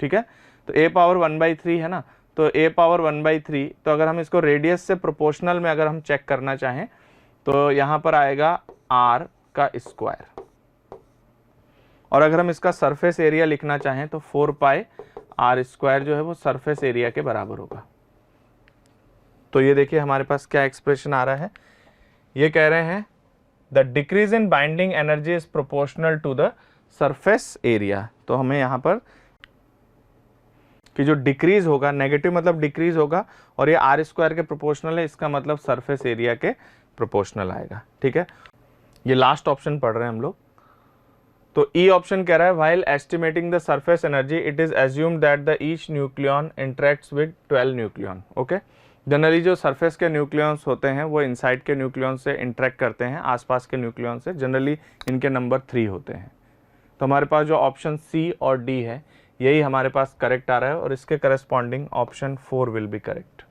ठीक है, तो A पावर 1/3 है ना, तो A पावर 1/3, तो अगर हम इसको रेडियस से प्रोपोर्शनल में अगर हम चेक करना चाहें तो यहाँ पर आएगा R का स्क्वायर. और अगर हम इसका सरफेस एरिया लिखना चाहें तो 4 पाई आर स्क्वायर जो है वो सरफेस एरिया के बराबर होगा। तो ये देखिए हमारे पास क्या एक्सप्रेशन आ रहा है, ये कह रहे हैं the decrease in binding energy is proportional to the surface area. तो हमें यहाँ पर कि जो डिक्रीज होगा, नेगेटिव मतलब डिक्रीज होगा, और ये आर स्क्वायर के प्रोपोर्शनल है, इसका मतलब सरफेस एरिया के प्रोपोर्शनल आएगा। ठीक है, ये लास्ट ऑप्शन पढ़ रहे हैं हम लोग। तो ई ऑप्शन कह रहा है while estimating the surface energy it is assumed that the each nucleon interacts with 12 nucleon. Okay, generally जो सरफेस के न्यूक्लियंस होते हैं वो इनसाइड के न्यूक्लियन से इंटरेक्ट करते हैं, आसपास के न्यूक्लियन से, जनरली इनके नंबर 3 होते हैं। तो हमारे पास जो ऑप्शन सी और डी है यही हमारे पास करेक्ट आ रहा है, और इसके corresponding option 4 will be correct.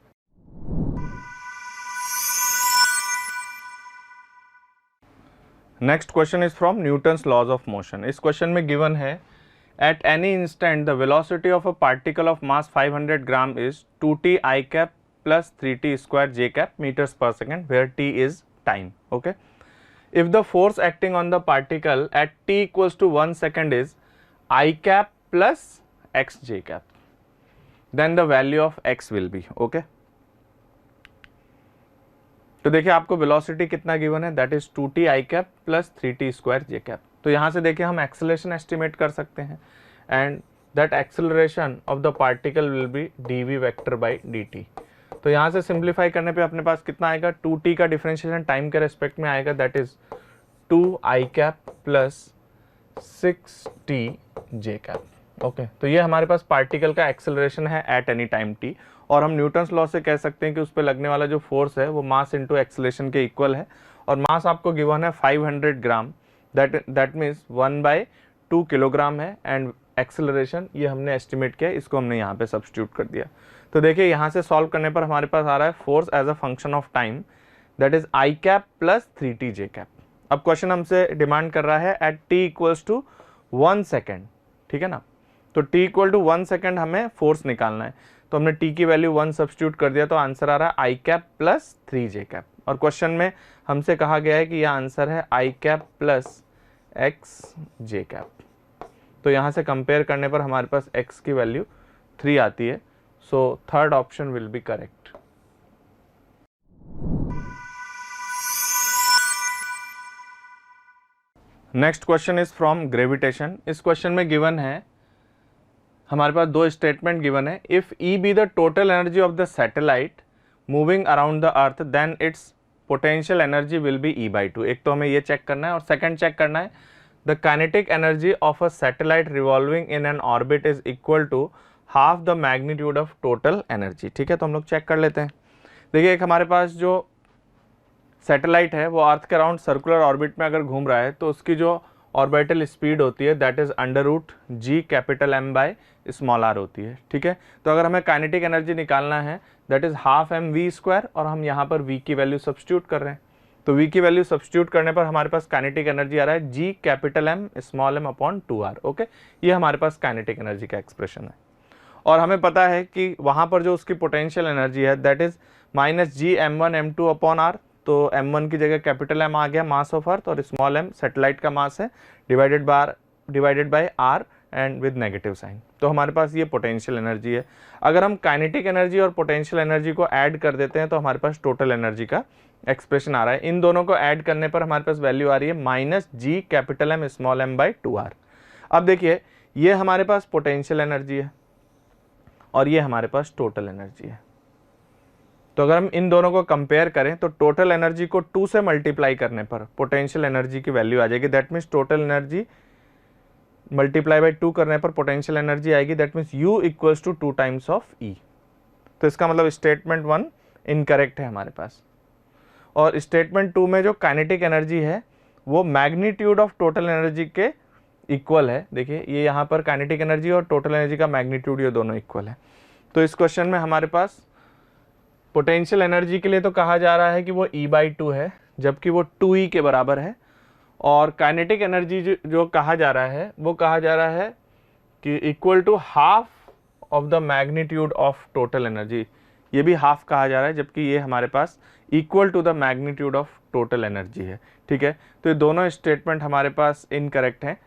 Next question is from Newton's laws of motion. इस क्वेश्चन में गिवन है at any instant the velocity of a particle of mass 500 gram is 2t I cap plus 3t square j cap metres per second where t is time. Okay, if the force acting on the particle at t equals to 1 second is I cap plus x j cap, then the value of x will be okay। तो देखिए आपको velocity कितना given है, that is 2t I cap plus 3t square j cap। तो यहाँ से देखिए हम एक्सेलरेशन एस्टिमेट कर सकते हैं, and that acceleration of the particle will be dv vector by dt। तो यहाँ से सिंप्लीफाई करने पे अपने पास कितना आएगा, 2t का डिफरेंशिएशन टाइम के रेस्पेक्ट में आएगा, that is 2 I cap plus 6t j cap. Okay, तो ये हमारे पास पार्टिकल का एक्सेलरेशन है एट एनी टाइम t, और हम न्यूटन्स लॉ से कह सकते हैं कि उस पर लगने वाला जो फोर्स है वो मास इंटू एक्सेलरेशन के इक्वल है, और मास आपको गिवन है 500 ग्राम, दैट मीन्स 1/2 किलोग्राम है, एंड एक्सेलरेशन ये हमने एस्टिमेट किया, इसको हमने यहाँ पे सब्स्टिट्यूट कर दिया। तो देखिए यहाँ से सॉल्व करने पर हमारे पास आ रहा है force as a function of time, that is I cap plus 3t j cap. अब क्वेश्चन हमसे डिमांड कर रहा है at t equals to 1 second, ठीक है ना। तो t इक्वल टू 1 सेकेंड हमें फोर्स निकालना है, तो हमने t की वैल्यू 1 सब्स्टिट्यूट कर दिया, तो आंसर आ रहा है I cap plus 3 j cap. और क्वेश्चन में हमसे कहा गया है कि यह आंसर है I cap plus x j cap. तो यहाँ से कंपेयर करने पर हमारे पास x की वैल्यू 3 आती है, so third option will be correct. Next question is from gravitation. इस क्वेश्चन में गिवन है, हमारे पास दो स्टेटमेंट गिवन है, if E be the total energy of the satellite moving around the earth then its potential energy will be E/2। एक तो हमें ये चेक करना है, और सेकंड चेक करना है the kinetic energy of a satellite revolving in an orbit is equal to half the magnitude of total energy. ठीक है, तो हम लोग चेक कर लेते हैं। देखिए एक हमारे पास जो सैटेलाइट है वो अर्थ के अराउंड सर्कुलर ऑर्बिट में अगर घूम रहा है, तो उसकी जो ऑर्बिटल स्पीड होती है that is √G capital M bye small r होती है। ठीक है, तो अगर हमें काइनेटिक एनर्जी निकालना है that is half mv square, और हम यहाँ पर v की वैल्यू सब्स्टिट्यूट कर रहे हैं, तो v की वैल्यू सब्स्टिट्यूट करने पर हमारे पास काइनेटिक एनर्जी आ रहा है G capital M small m upon 2r। Okay, ये हमारे पास काइनेटिक एनर्जी का एक्सप्रेशन है। और हमें पता है कि वहाँ पर जो उसकी पोटेंशियल एनर्जी है that is -G m1 m2 upon r। तो m1 की जगह कैपिटल M आ गया, मास ऑफ अर्थ, और स्मॉल m सैटेलाइट का मास है, divided by r and with negative sign. तो हमारे पास ये पोटेंशियल एनर्जी है। अगर हम काइनेटिक एनर्जी और पोटेंशियल एनर्जी को ऐड कर देते हैं तो हमारे पास टोटल एनर्जी का एक्सप्रेशन आ रहा है। इन दोनों को ऐड करने पर हमारे पास वैल्यू आ रही है -G capital M small m by 2r। अब देखिए ये हमारे पास पोटेंशियल एनर्जी है और ये हमारे पास टोटल एनर्जी है। तो अगर हम इन दोनों को कंपेयर करें तो टोटल एनर्जी को 2 से मल्टीप्लाई करने पर पोटेंशियल एनर्जी की वैल्यू आ जाएगी, that means total energy multiply by 2 करने पर पोटेंशियल एनर्जी आएगी, that means U equals to 2 times of E। तो इसका मतलब स्टेटमेंट 1 इनकरेक्ट है हमारे पास। और स्टेटमेंट 2 में जो काइनेटिक एनर्जी है वो मैग्नीट्यूड ऑफ टोटल एनर्जी के इक्वल है। देखिए ये यहाँ पर काइनेटिक एनर्जी और टोटल एनर्जी का मैग्नीट्यूड ये दोनों इक्वल है। तो इस क्वेश्चन में हमारे पास पोटेंशियल एनर्जी के लिए तो कहा जा रहा है कि वो E/2 है, जबकि वो 2E के बराबर है। और काइनेटिक एनर्जी जो कहा जा रहा है वो कहा जा रहा है कि equal to half of the magnitude of total energy, ये भी हाफ कहा जा रहा है, जबकि ये हमारे पास equal to the magnitude of total energy है। ठीक है, तो ये दोनों स्टेटमेंट हमारे पास इनकरेक्ट हैं।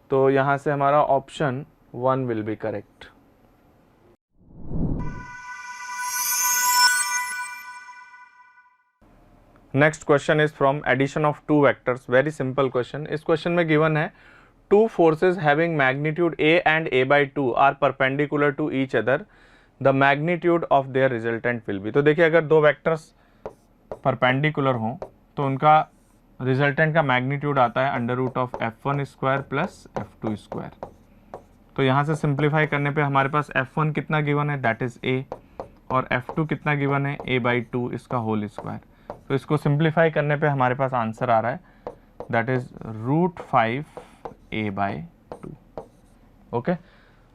तो यहाँ से हमारा option 1 will be correct. Next question is from addition of two vectors, very simple question. इस क्वेश्चन में गिवन है two forces having magnitude a and a/2 are perpendicular to each other, the magnitude of their resultant will be. तो देखिए अगर दो vectors perpendicular हों तो उनका रिजल्टेंट का मैग्नीट्यूड आता है √f1 square plus f2 square. तो यहाँ से सिंप्लीफाई करने पे हमारे पास f1 कितना गिवन है, दैट इज a, और f2 कितना गिवन है, a/2 इसका होल स्क्वायर। तो इसको सिंप्लीफाई करने पे हमारे पास आंसर आ रहा है that is √5a/2। Okay,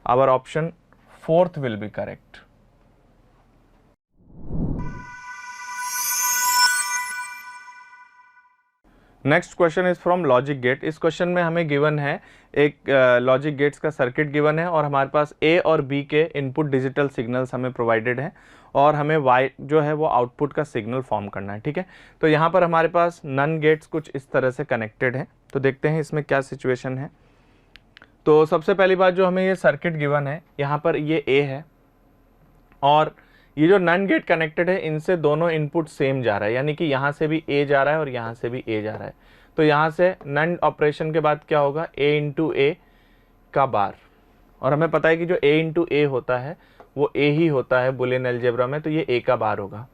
our option 4th will be correct. Next question is from logic gate. इस क्वेश्चन में हमें गिवन है एक लॉजिक गेट्स का सर्किट गिवन है और हमारे पास A और B के इनपुट डिजिटल सिग्नल्स हमें प्रोवाइडेड हैं और हमें Y जो है वो आउटपुट का सिग्नल फॉर्म करना है, ठीक है। तो यहाँ पर हमारे पास नन गेट्स कुछ इस तरह से कनेक्टेड हैं। तो देखते हैं इसमें क्या सिचुएशन है। तो सबसे पहली बात, जो हमें ये सर्किट गिवन है, यहाँ पर ये A है और ये जो नन गेट कनेक्टेड है इनसे दोनों इनपुट सेम जा रहा है, यानी कि यहाँ से भी A जा रहा है और यहाँ से भी A जा रहा है। तो यहाँ से नन ऑपरेशन के बाद क्या होगा, A इंटू A का बार, और हमें पता है कि जो A इंटू A होता है वो A ही होता है बुलियन अलजेब्रा में, तो ये A का बार होगा।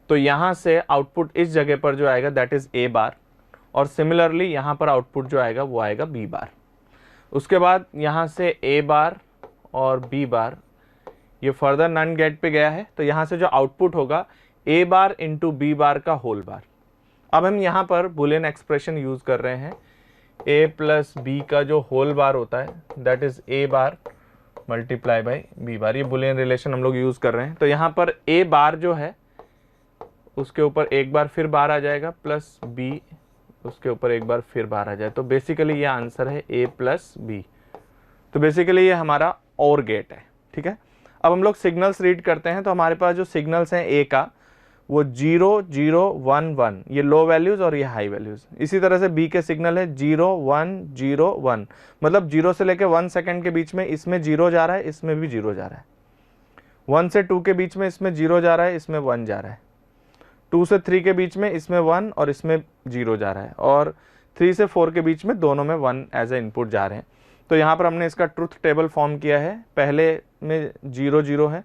तो यहाँ से आउटपुट इस जगह पर जो आएगा दैट इज A बार, और सिमिलरली यहाँ पर आउटपुट जो आएगा वो आएगा B बार। उसके बाद यहाँ से A बार और B बार ये फर्दर नन गेट पे गया है, तो यहाँ से जो आउटपुट होगा A बार इंटू B बार का होल बार। अब हम यहाँ पर बुलियन एक्सप्रेशन यूज कर रहे हैं, A प्लस B का जो होल बार होता है that is A bar multiply by B बार। ये बुलियन रिलेशन हम लोग यूज कर रहे हैं। तो यहाँ पर A बार जो है उसके ऊपर एक बार फिर बार आ जाएगा, प्लस B उसके ऊपर एक बार फिर बार आ जाए। तो बेसिकली ये आंसर है A प्लस B। तो बेसिकली ये हमारा और गेट है, ठीक है। अब हम लोग सिग्नल्स रीड करते हैं। तो हमारे पास जो सिग्नल्स हैं A का वो 0 0 1 1, ये लो वैल्यूज और ये हाई वैल्यूज। इसी तरह से B के सिग्नल है 0 1 0 1, मतलब 0 से लेकर 1 सेकंड के बीच में इसमें 0 जा रहा है, इसमें भी 0 जा रहा है। 1 से 2 के बीच में इसमें 0 जा रहा है, इसमें 1 जा रहा है। 2 से 3 के बीच में इसमें 1 और इसमें 0 जा रहा है, और 3 से 4 के बीच में दोनों में 1 एज ए इनपुट जा रहे हैं। तो यहाँ पर हमने इसका ट्रुथ टेबल फॉर्म किया है। पहले में 0 0 है,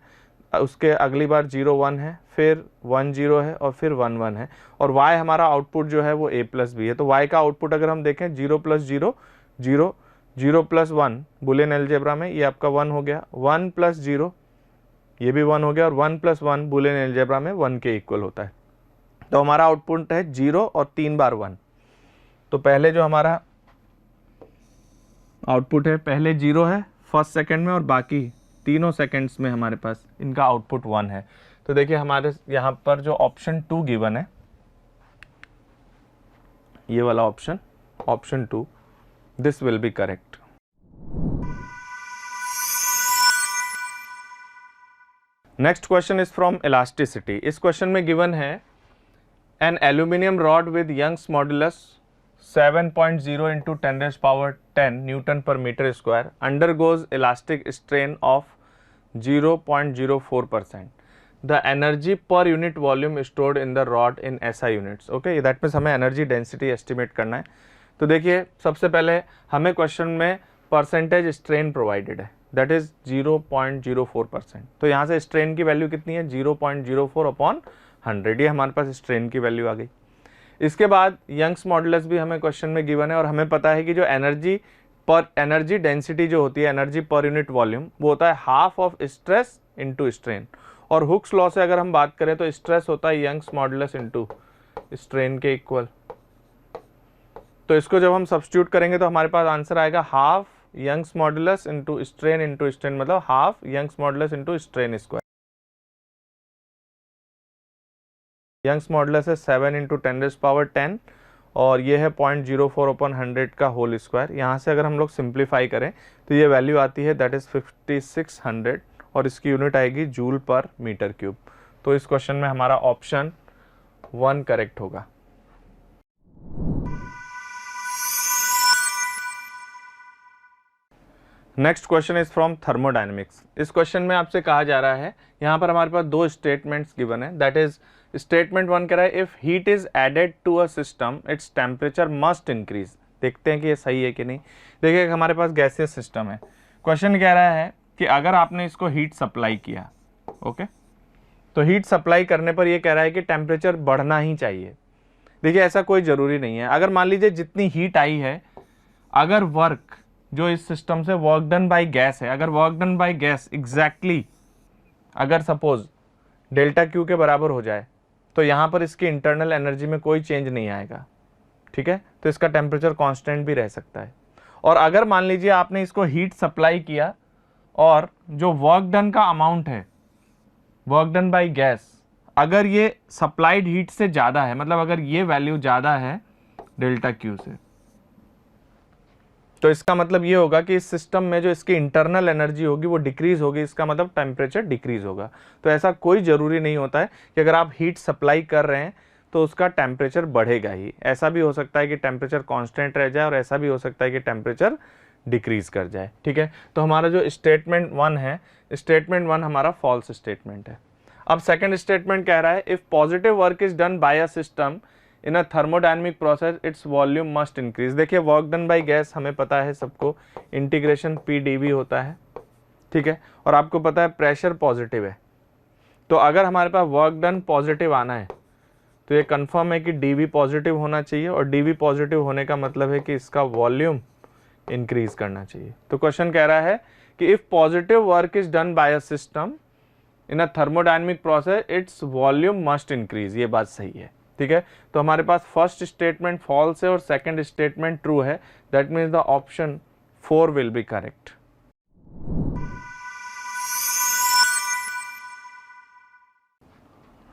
उसके अगली बार 0 1 है, फिर 1 0 है और फिर 1 1 है, और y हमारा आउटपुट जो है वो A प्लस B है। तो y का आउटपुट अगर हम देखें 0 प्लस 0 0, 0 प्लस 1 बुलियन अलजेब्रा में ये आपका 1 हो गया, 1 प्लस 0 ये भी 1 हो गया, और 1 प्लस 1 बुलियन अलजेब्रा में 1 के इक्वल होता है। तो हमारा आउटपुट है 0 और 3 बार 1। तो पहले जो हमारा आउटपुट है, पहले 0 है फर्स्ट सेकंड में और बाकी तीनों सेकंड्स में हमारे पास इनका आउटपुट 1 है। तो देखिए हमारे यहाँ पर जो ऑप्शन 2 गिवन है, ये वाला option 2, this will be correct. Next question is from elasticity. इस क्वेश्चन में गिवन है an aluminium rod with Young's modulus 7.0 into 10⁻10 Newton per meter square undergoes elastic strain of 0.04%. The energy per unit volume stored in the rod in SI units. Okay, that means हमें energy density estimate करना है। तो देखिए सबसे पहले हमें question में percentage strain provided है, दैट इज 0.04%। तो यहाँ से स्ट्रेन की वैल्यू कितनी है, 0.04/100। ये हमारे पास स्ट्रेन की वैल्यू आ गई। इसके बाद यंग्स मॉडुलस भी हमें क्वेश्चन में गिवन है, और हमें पता है कि जो एनर्जी डेंसिटी जो होती है, एनर्जी पर यूनिट वॉल्यूम, वो होता है half of stress into strain. और हुक्स लॉ से अगर हम बात करें तो स्ट्रेस होता है यंग्स मॉडुलस इनटू स्ट्रेन के इक्वल। तो इसको जब हम सब्स्टिट्यूट करेंगे तो हमारे पास आंसर आएगा half Young's modulus into strain, मतलब half Young's modulus into strain square. Young's modulus है 7 into 10⁻10 और ये है 0.04/100 का होल स्क्वायर। यहाँ से अगर हम लोग सिंप्लीफाई करें तो ये वैल्यू आती है दैट इज 5600, और इसकी यूनिट आएगी जूल पर मीटर क्यूब। तो इस क्वेश्चन में हमारा ऑप्शन 1 करेक्ट होगा। Next question is from thermodynamics. इस क्वेश्चन में आपसे कहा जा रहा है, यहाँ पर हमारे पास दो स्टेटमेंट्स गिवन है। दैट इज स्टेटमेंट वन कह रहा है if heat is added to a system its temperature must increase. देखते हैं कि ये सही है कि नहीं। देखिए हमारे पास गैसियस सिस्टम है, क्वेश्चन कह रहा है कि अगर आपने इसको हीट सप्लाई किया, ओके, तो हीट सप्लाई करने पर ये कह रहा है कि टेम्परेचर बढ़ना ही चाहिए। देखिए ऐसा कोई ज़रूरी नहीं है। अगर मान लीजिए जितनी हीट आई है, अगर वर्क जो इस सिस्टम से वर्क डन बाय गैस है, अगर work done by gas exactly अगर सपोज डेल्टा क्यू के बराबर हो जाए, तो यहाँ पर इसकी इंटरनल एनर्जी में कोई चेंज नहीं आएगा, ठीक है, तो इसका टेम्परेचर कांस्टेंट भी रह सकता है। और अगर मान लीजिए आपने इसको हीट सप्लाई किया और जो वर्क डन का अमाउंट है, वर्क डन बाय गैस, अगर ये सप्लाइड हीट से ज़्यादा है, मतलब अगर ये वैल्यू ज़्यादा है डेल्टा क्यू से, तो इसका मतलब ये होगा कि इस सिस्टम में जो इसकी इंटरनल एनर्जी होगी वो डिक्रीज होगी, इसका मतलब टेम्परेचर डिक्रीज होगा। तो ऐसा कोई ज़रूरी नहीं होता है कि अगर आप हीट सप्लाई कर रहे हैं तो उसका टेम्परेचर बढ़ेगा ही। ऐसा भी हो सकता है कि टेम्परेचर कांस्टेंट रह जाए और ऐसा भी हो सकता है कि टेम्परेचर डिक्रीज कर जाए, ठीक है। तो हमारा जो स्टेटमेंट वन है, स्टेटमेंट वन हमारा फॉल्स स्टेटमेंट है। अब सेकेंड स्टेटमेंट कह रहा है if positive work is done by a system in a thermodynamic process its volume must increase. देखिए वर्क डन बाय गैस हमें पता है सबको, इंटीग्रेशन PdV होता है, ठीक है, और आपको पता है प्रेशर पॉजिटिव है। तो अगर हमारे पास वर्क डन पॉजिटिव आना है तो ये कंफर्म है कि dV पॉजिटिव होना चाहिए, और dV पॉजिटिव होने का मतलब है कि इसका वॉल्यूम इंक्रीज करना चाहिए। तो क्वेश्चन कह रहा है कि if positive work is done by a system in a thermodynamic process its volume must increase. ये बात सही है, ठीक है। तो हमारे पास फर्स्ट स्टेटमेंट फॉल्स है और सेकंड स्टेटमेंट ट्रू है। That means the option 4 will be correct.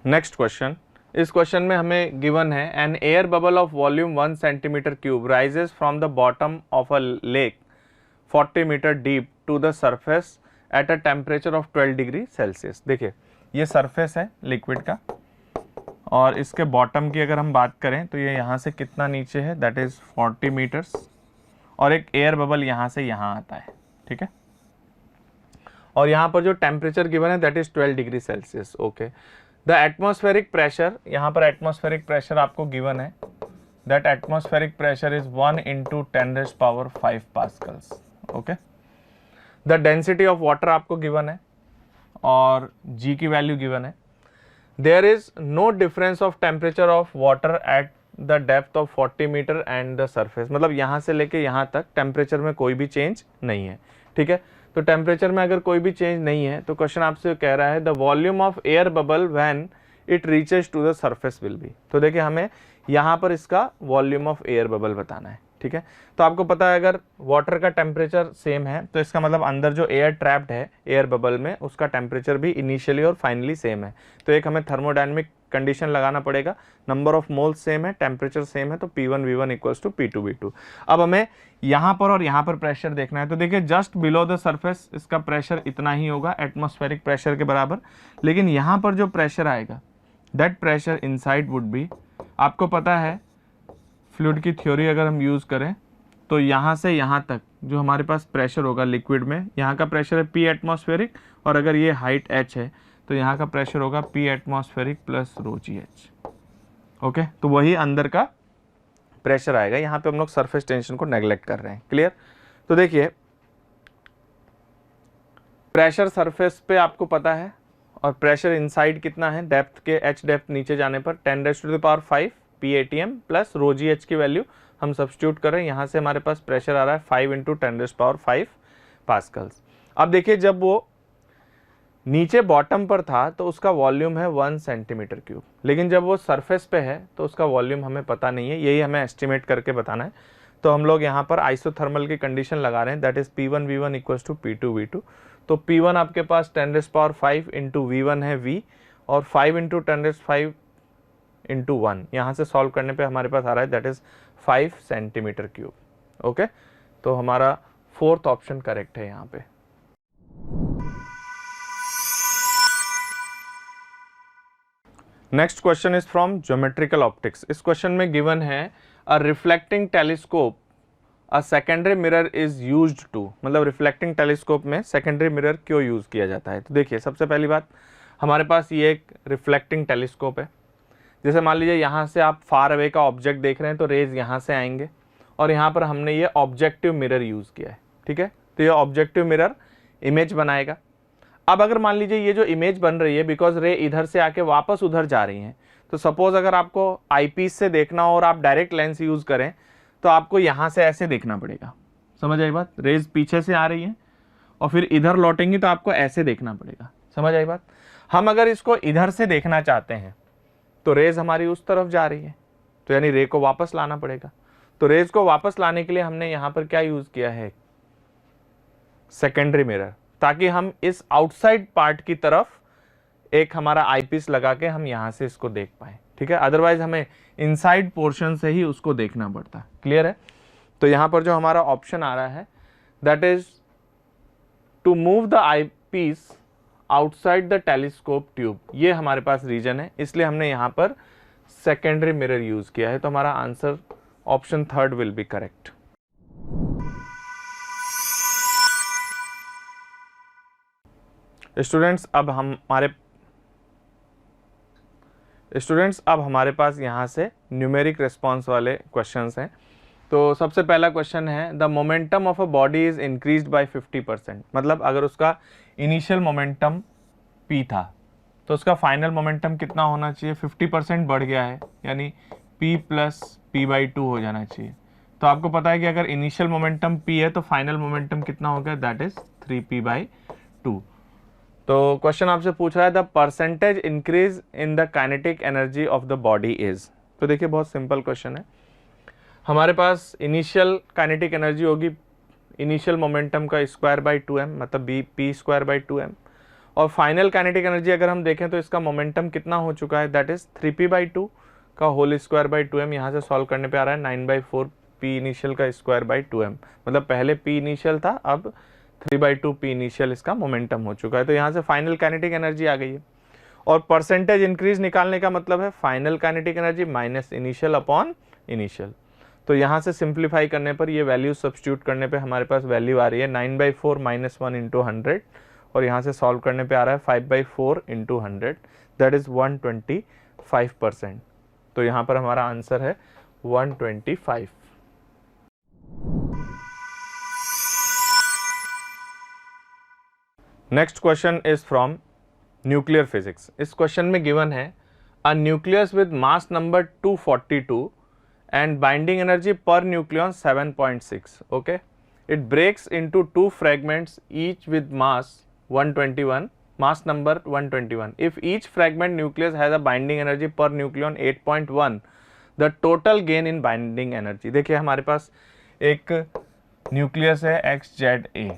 Next question, इस क्वेश्चन में हमें गिवन है an air bubble of volume 1 centimetre cube rises from the bottom of a lake 40 metre deep to the surface at a temperature of 12 degree Celsius. देखिए ये surface है liquid का, और इसके बॉटम की अगर हम बात करें तो ये यहाँ से कितना नीचे है, दैट इज 40 मीटर्स, और एक एयर बबल यहाँ से यहाँ आता है, ठीक है। और यहाँ पर जो टेम्परेचर गिवन है that is 12 degree Celsius, okay. The atmospheric pressure, यहाँ पर एटमॉस्फेरिक प्रेशर आपको गिवन है, that atmospheric pressure is 1 × 10⁵ pascals, okay. The density of water आपको गिवन है और G की वैल्यू गिवन है। There is no difference of temperature of water at the depth of 40 metre and the surface। मतलब यहाँ से लेके यहाँ तक टेम्परेचर में कोई भी चेंज नहीं है, ठीक है। तो टेम्परेचर में अगर कोई भी चेंज नहीं है तो क्वेश्चन आपसे कह रहा है the volume of air bubble when it reaches to the surface will be. तो देखिए हमें यहाँ पर इसका वॉल्यूम ऑफ एयर बबल बताना है, ठीक है। तो आपको पता है अगर वाटर का टेम्परेचर सेम है तो इसका मतलब अंदर जो एयर ट्रैप्ड है एयर बबल में उसका टेम्परेचर भी इनिशियली और फाइनली सेम है। तो एक हमें थर्मोडायनेमिक कंडीशन लगाना पड़ेगा, नंबर ऑफ मोल्स सेम है, टेम्परेचर सेम है, तो P1 V1 equals to P2 V2। अब हमें यहाँ पर और यहाँ पर प्रेशर देखना है। तो देखिए जस्ट बिलो द सरफेस इसका प्रेशर इतना ही होगा एटमॉस्फेरिक प्रेशर के बराबर, लेकिन यहाँ पर जो प्रेशर आएगा that pressure inside would be, आपको पता है फ्लूइड की थ्योरी अगर हम यूज़ करें तो यहाँ से यहाँ तक जो हमारे पास प्रेशर होगा लिक्विड में, यहाँ का प्रेशर है P एटमॉस्फेरिक, और अगर ये हाइट h है तो यहाँ का प्रेशर होगा P atmospheric plus ρgh, okay. तो वही अंदर का प्रेशर आएगा। यहाँ पे हम लोग सरफेस टेंशन को नेग्लेक्ट कर रहे हैं, क्लियर। तो देखिए प्रेशर सरफेस पे आपको पता है, और प्रेशर इनसाइड कितना है, डेप्थ के h डेप्थ नीचे जाने पर 10⁵ PATM प्लस ρgh की वैल्यू हम सब्स्टिट्यूट करें, यहाँ से हमारे पास प्रेशर आ रहा है 5 × 10⁵ पास्कल्स। अब देखिए जब वो नीचे बॉटम पर था तो उसका वॉल्यूम है 1 सेंटीमीटर क्यूब, लेकिन जब वो सरफेस पे है तो उसका वॉल्यूम हमें पता नहीं है, यही हमें एस्टिमेट करके बताना है। तो हम लोग यहाँ पर आइसोथर्मल की कंडीशन लगा रहे हैं, that is P1 V1 equals to P2 V2। तो P1 आपके पास 10⁵ इंटू V1 है V, और 5 × 10⁵ इंटू 1, यहाँ से सॉल्व करने पे हमारे पास आ रहा है that is 5 centimetre cube, okay. तो हमारा फोर्थ ऑप्शन करेक्ट है यहाँ पे। Next question is from geometrical optics. इस क्वेश्चन में गिवन है a reflecting telescope a secondary mirror is used to, मतलब रिफ्लेक्टिंग टेलीस्कोप में सेकेंडरी मिरर क्यों यूज़ किया जाता है। तो देखिए सबसे पहली बात, हमारे पास ये एक रिफ्लेक्टिंग टेलीस्कोप है। जैसे मान लीजिए यहाँ से आप फार अवे का ऑब्जेक्ट देख रहे हैं तो रेज यहाँ से आएंगे और यहाँ पर हमने ये ऑब्जेक्टिव मिरर यूज़ किया है, ठीक है। तो ये ऑब्जेक्टिव मिरर इमेज बनाएगा। अब अगर मान लीजिए ये जो इमेज बन रही है, बिकॉज रे इधर से आके वापस उधर जा रही हैं, तो सपोज अगर आपको आईपीस से देखना हो और आप डायरेक्ट लेंस यूज़ करें तो आपको यहाँ से ऐसे देखना पड़ेगा। समझ आई बात? रेज पीछे से आ रही है और फिर इधर लौटेंगी तो आपको ऐसे देखना पड़ेगा। समझ आई बात? हम अगर इसको इधर से देखना चाहते हैं तो रेज हमारी उस तरफ जा रही है, तो यानी रे को वापस लाना पड़ेगा। तो रेज को वापस लाने के लिए हमने यहाँ पर क्या यूज़ किया है, सेकेंडरी मिरर, ताकि हम इस आउटसाइड पार्ट की तरफ एक हमारा आईपीस लगा के हम यहाँ से इसको देख पाए, ठीक है। अदरवाइज हमें इनसाइड पोर्शन से ही उसको देखना पड़ता। क्लियर है? तो यहाँ पर जो हमारा ऑप्शन आ रहा है that is to move the eyepiece outside the telescope tube, ये हमारे पास रीजन है, इसलिए हमने यहाँ पर सेकेंडरी मिरर यूज किया है। तो हमारा answer option third will be correct. Students अब हमारे पास यहाँ से न्यूमेरिक रिस्पॉन्स वाले क्वेश्चंस हैं। तो सबसे पहला क्वेश्चन है the momentum of a body is increased by 50%, मतलब अगर उसका इनिशियल मोमेंटम p था तो उसका फाइनल मोमेंटम कितना होना चाहिए, 50% बढ़ गया है, यानी p प्लस p/2 हो जाना चाहिए। तो आपको पता है कि अगर इनिशियल मोमेंटम p है तो फाइनल मोमेंटम कितना हो गया, दैट इज 3p/2। तो क्वेश्चन आपसे पूछ रहा है the percentage increase in the kinetic energy of the body is. तो देखिए बहुत सिंपल क्वेश्चन है। हमारे पास इनिशियल काइनेटिक एनर्जी होगी इनिशियल मोमेंटम का स्क्वायर बाई 2m, मतलब p²/2m, और फाइनल काइनेटिक एनर्जी अगर हम देखें तो इसका मोमेंटम कितना हो चुका है, दैट इज 3p/2 का होल स्क्वायर बाई 2m। यहाँ से सॉल्व करने पे आ रहा है 9/4 p इनिशियल का स्क्वायर बाई 2m, मतलब पहले p इनिशियल था, अब 3/2 p इनिशियल इसका मोमेंटम हो चुका है। तो यहाँ से फाइनल काइनेटिक एनर्जी आ गई है। और परसेंटेज इंक्रीज निकालने का मतलब है final kinetic energy minus initial upon initial. तो यहाँ से सिंप्लीफाई करने पर ये वैल्यू सब्स्टिट्यूट करने पे हमारे पास वैल्यू आ रही है 9/4 - 1 × 100, और यहाँ से सॉल्व करने पे आ रहा है 5/4 × 100, दैट इज 125%। तो यहाँ पर हमारा आंसर है 125। Next question is from nuclear physics. इस क्वेश्चन में गिवन है a nucleus with mass number 242 and binding energy per nucleon 7.6. okay, it breaks into two fragments each with mass 121, mass number 121. if each fragment nucleus has a binding energy per nucleon 8.1, the total gain in binding energy। देखिए हमारे पास एक nucleus है XZA,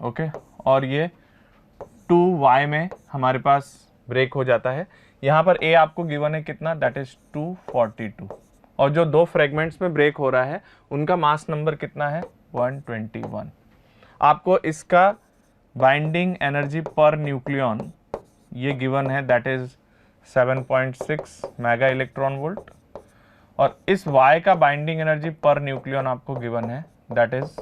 okay, और ये 2y में हमारे पास break हो जाता है। यहाँ पर A आपको गिवन है कितना, दैट इज 242, और जो दो फ्रेगमेंट्स में ब्रेक हो रहा है उनका मास नंबर कितना है, 121। आपको इसका बाइंडिंग एनर्जी पर न्यूक्लियन ये गिवन है, that is 7.6 mega electron volt, और इस Y का बाइंडिंग एनर्जी पर न्यूक्लियन आपको गिवन है, that is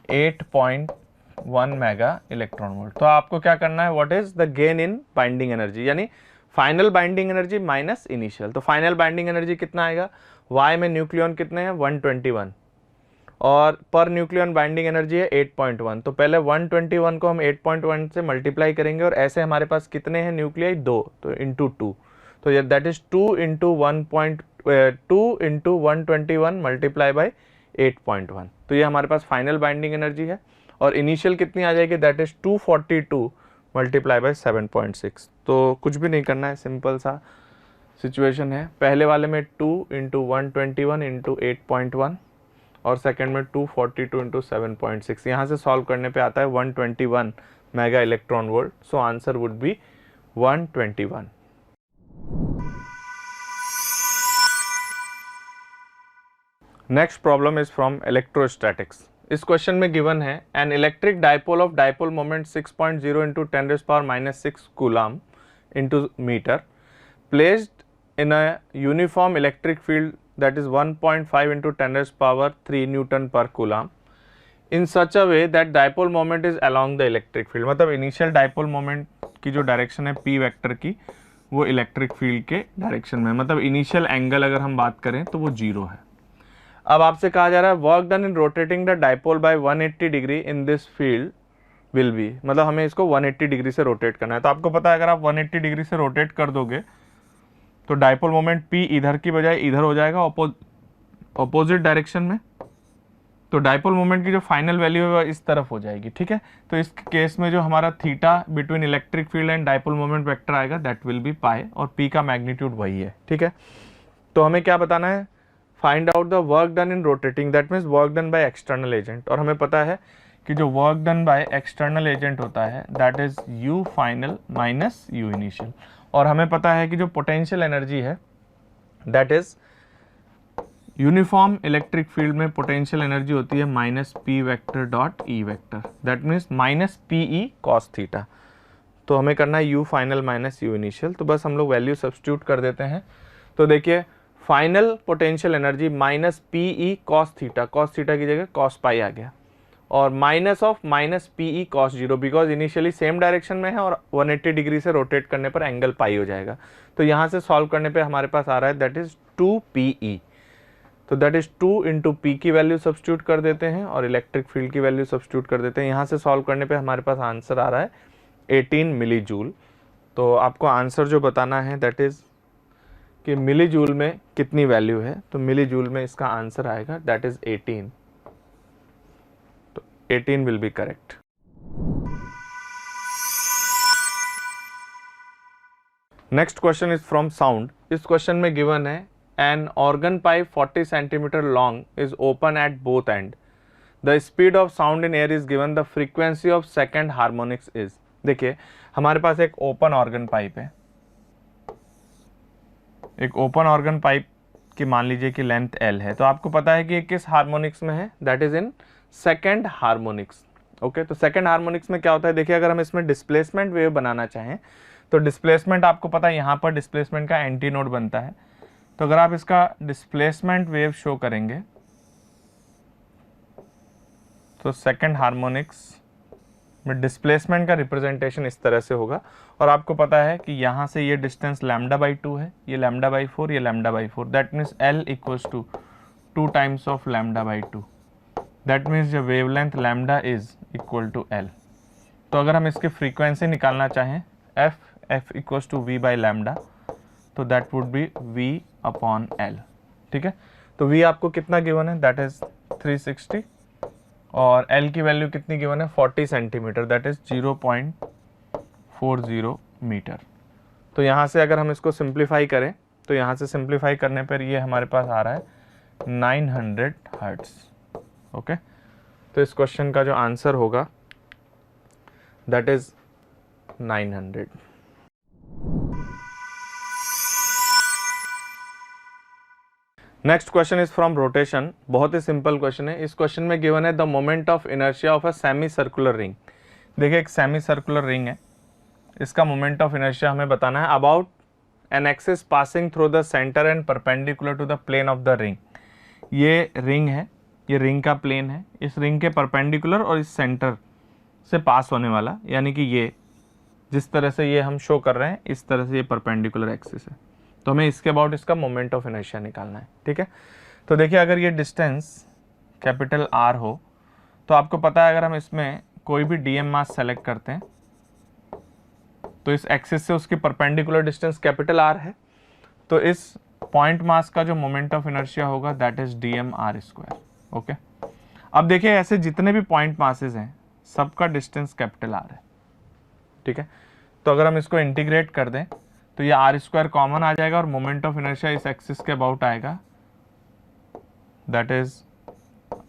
8.1 mega electron volt. तो आपको क्या करना है, what is the gain in binding energy, यानी final binding energy minus initial. तो फाइनल बाइंडिंग एनर्जी कितना आएगा, Y में न्यूक्लियन कितने हैं, 121, और पर न्यूक्लियन बाइंडिंग एनर्जी है 8.1। तो पहले 121 को हम 8.1 से मल्टीप्लाई करेंगे, और ऐसे हमारे पास कितने हैं न्यूक्लियाई, 2, तो इंटू 2, तो दैट इज 2 × 121 मल्टीप्लाई बाई 8.1। तो ये हमारे पास फाइनल बाइंडिंग एनर्जी है, और इनिशियल कितनी आ जाएगी, दैट इज 242 मल्टीप्लाई बाई 7.6। तो कुछ भी नहीं करना है, सिंपल सा सिचुएशन है। पहले वाले में 2 × 121 × 8.1, और सेकंड में 242 × 7.6। यहाँ से सॉल्व करने पे आता है 121 mega electron volt. So answer would be 121। Next problem is from electrostatics. इस क्वेश्चन में गिवन है an electric dipole of dipole moment 6.0 × 10⁻⁻6 coulomb × metre placed in a uniform electric field that is 1.5 into 10⁻³ newton per coulomb in such a way that dipole moment is along the electric field. मतलब initial dipole moment की जो direction है P vector की, वो electric field के direction में, मतलब initial angle अगर हम बात करें तो वो 0 है। अब आपसे कहा जा रहा है work done in rotating the dipole by 180 degree in this field will be, मतलब हमें इसको 180 डिग्री से रोटेट करना है। तो आपको पता है अगर आप 180 डिग्री से रोटेट कर दोगे तो डायपोल मोमेंट P इधर की बजाय इधर हो जाएगा ऑपोजिट डायरेक्शन में, तो डायपोल मोमेंट की जो फाइनल वैल्यू है वो इस तरफ हो जाएगी। ठीक है, तो इस केस में जो हमारा theta between electric field and dipole moment vector आएगा दैट विल बी पाई, और P का मैग्नीट्यूड वही है। ठीक है, तो हमें क्या बताना है, find out the work done in rotating, that means work done by external agent. और हमें पता है कि जो work done by external agent होता है that is U final minus U initial, और हमें पता है कि जो पोटेंशियल एनर्जी है that is uniform electric field में पोटेंशियल एनर्जी होती है minus P vector dot E vector, that means minus P E cos theta. तो हमें करना है U final minus U initial, तो बस हम लोग वैल्यू सब्स्टिट्यूट कर देते हैं। तो देखिए final potential energy minus P E cos theta की जगह कॉस पाई आ गया, और minus of minus P E cos 0, because initially same direction में है और 180 डिग्री से रोटेट करने पर एंगल पाई हो जाएगा। तो यहाँ से सॉल्व करने पे हमारे पास आ रहा है दैट इज 2PE, तो दैट इज 2 इंटू पी की वैल्यू सब्स्टिट्यूट कर देते हैं और इलेक्ट्रिक फील्ड की वैल्यू सब्स्टिट्यूट कर देते हैं। यहाँ से सॉल्व करने पे हमारे पास आंसर आ रहा है 18 मिली जूल। तो आपको आंसर जो बताना है दैट इज कि मिली जूल में कितनी वैल्यू है, तो मिली जूल में इसका आंसर आएगा दैट इज 18, तो 18 will be correct. Next question is from sound. इस क्वेश्चन में गिवन है an organ pipe 40 centimeter long is open at both end. The speed of sound in air is given. The frequency of second harmonics is. देखिए हमारे पास एक open organ pipe है, एक open organ pipe की मान लीजिए कि लेंथ L है, तो आपको पता है कि ये किस हार्मोनिक्स में है, that is in second harmonics. Okay, तो सेकेंड हार्मोनिक्स में क्या होता है, देखिए अगर हम इसमें डिस्प्लेसमेंट वेव बनाना चाहें तो डिस्प्लेसमेंट आपको पता है यहाँ पर डिस्प्लेसमेंट का एंटी नोड बनता है। तो अगर आप इसका डिस्प्लेसमेंट वेव शो करेंगे तो सेकेंड हार्मोनिक्स में डिस्प्लेसमेंट का रिप्रेजेंटेशन इस तरह से होगा, और आपको पता है कि यहाँ से ये डिस्टेंस λ/2 है, ये λ/4, ये λ/4, that means L equals to 2 times of λ/2, that means जो wavelength lambda is equal to L। तो अगर हम इसकी फ्रीक्वेंसी निकालना चाहें f इक्वल्स टू v/λ, तो that would be v upon L। ठीक है, तो v आपको कितना गिवन है, दैट इज 360, और L की वैल्यू कितनी गिवन है 40 सेंटीमीटर, दैट इज 0.40 मीटर। तो यहाँ से अगर हम इसको सिंप्लीफाई करें तो यहाँ से सिंप्लीफाई करने पर ये हमारे पास आ रहा है 900 हर्ट्ज। ओके, तो इस क्वेश्चन का जो आंसर होगा that is 900। Next question is from rotation. बहुत ही सिंपल क्वेश्चन है। इस क्वेश्चन में गिवन है the moment of inertia of a semi circular ring. देखिए एक सेमी सर्कुलर रिंग है, इसका मोमेंट ऑफ इनर्शिया हमें बताना है about an axis passing through the centre and perpendicular to the plane of the ring. ये ring है, ये रिंग का प्लेन है, इस रिंग के परपेंडिकुलर और इस सेंटर से पास होने वाला, यानी कि ये जिस तरह से ये हम शो कर रहे हैं इस तरह से ये परपेंडिकुलर एक्सिस है, तो हमें इसके अबाउट इसका मोमेंट ऑफ इनर्शिया निकालना है। ठीक है, तो देखिए अगर ये डिस्टेंस कैपिटल R हो तो आपको पता है अगर हम इसमें कोई भी DM मास सेलेक्ट करते हैं तो इस एक्सिस से उसकी परपेंडिकुलर डिस्टेंस कैपिटल R है, तो इस पॉइंट मास का जो मोमेंट ऑफ इनर्शिया होगा दैट इज dm/2। ओके, अब देखिए ऐसे जितने भी पॉइंट मासेस हैं सबका डिस्टेंस कैपिटल R है। ठीक है, तो अगर हम इसको इंटीग्रेट कर दें तो ये r² कॉमन आ जाएगा और मोमेंट ऑफ इनर्शिया इस एक्सिस के अबाउट आएगा, that is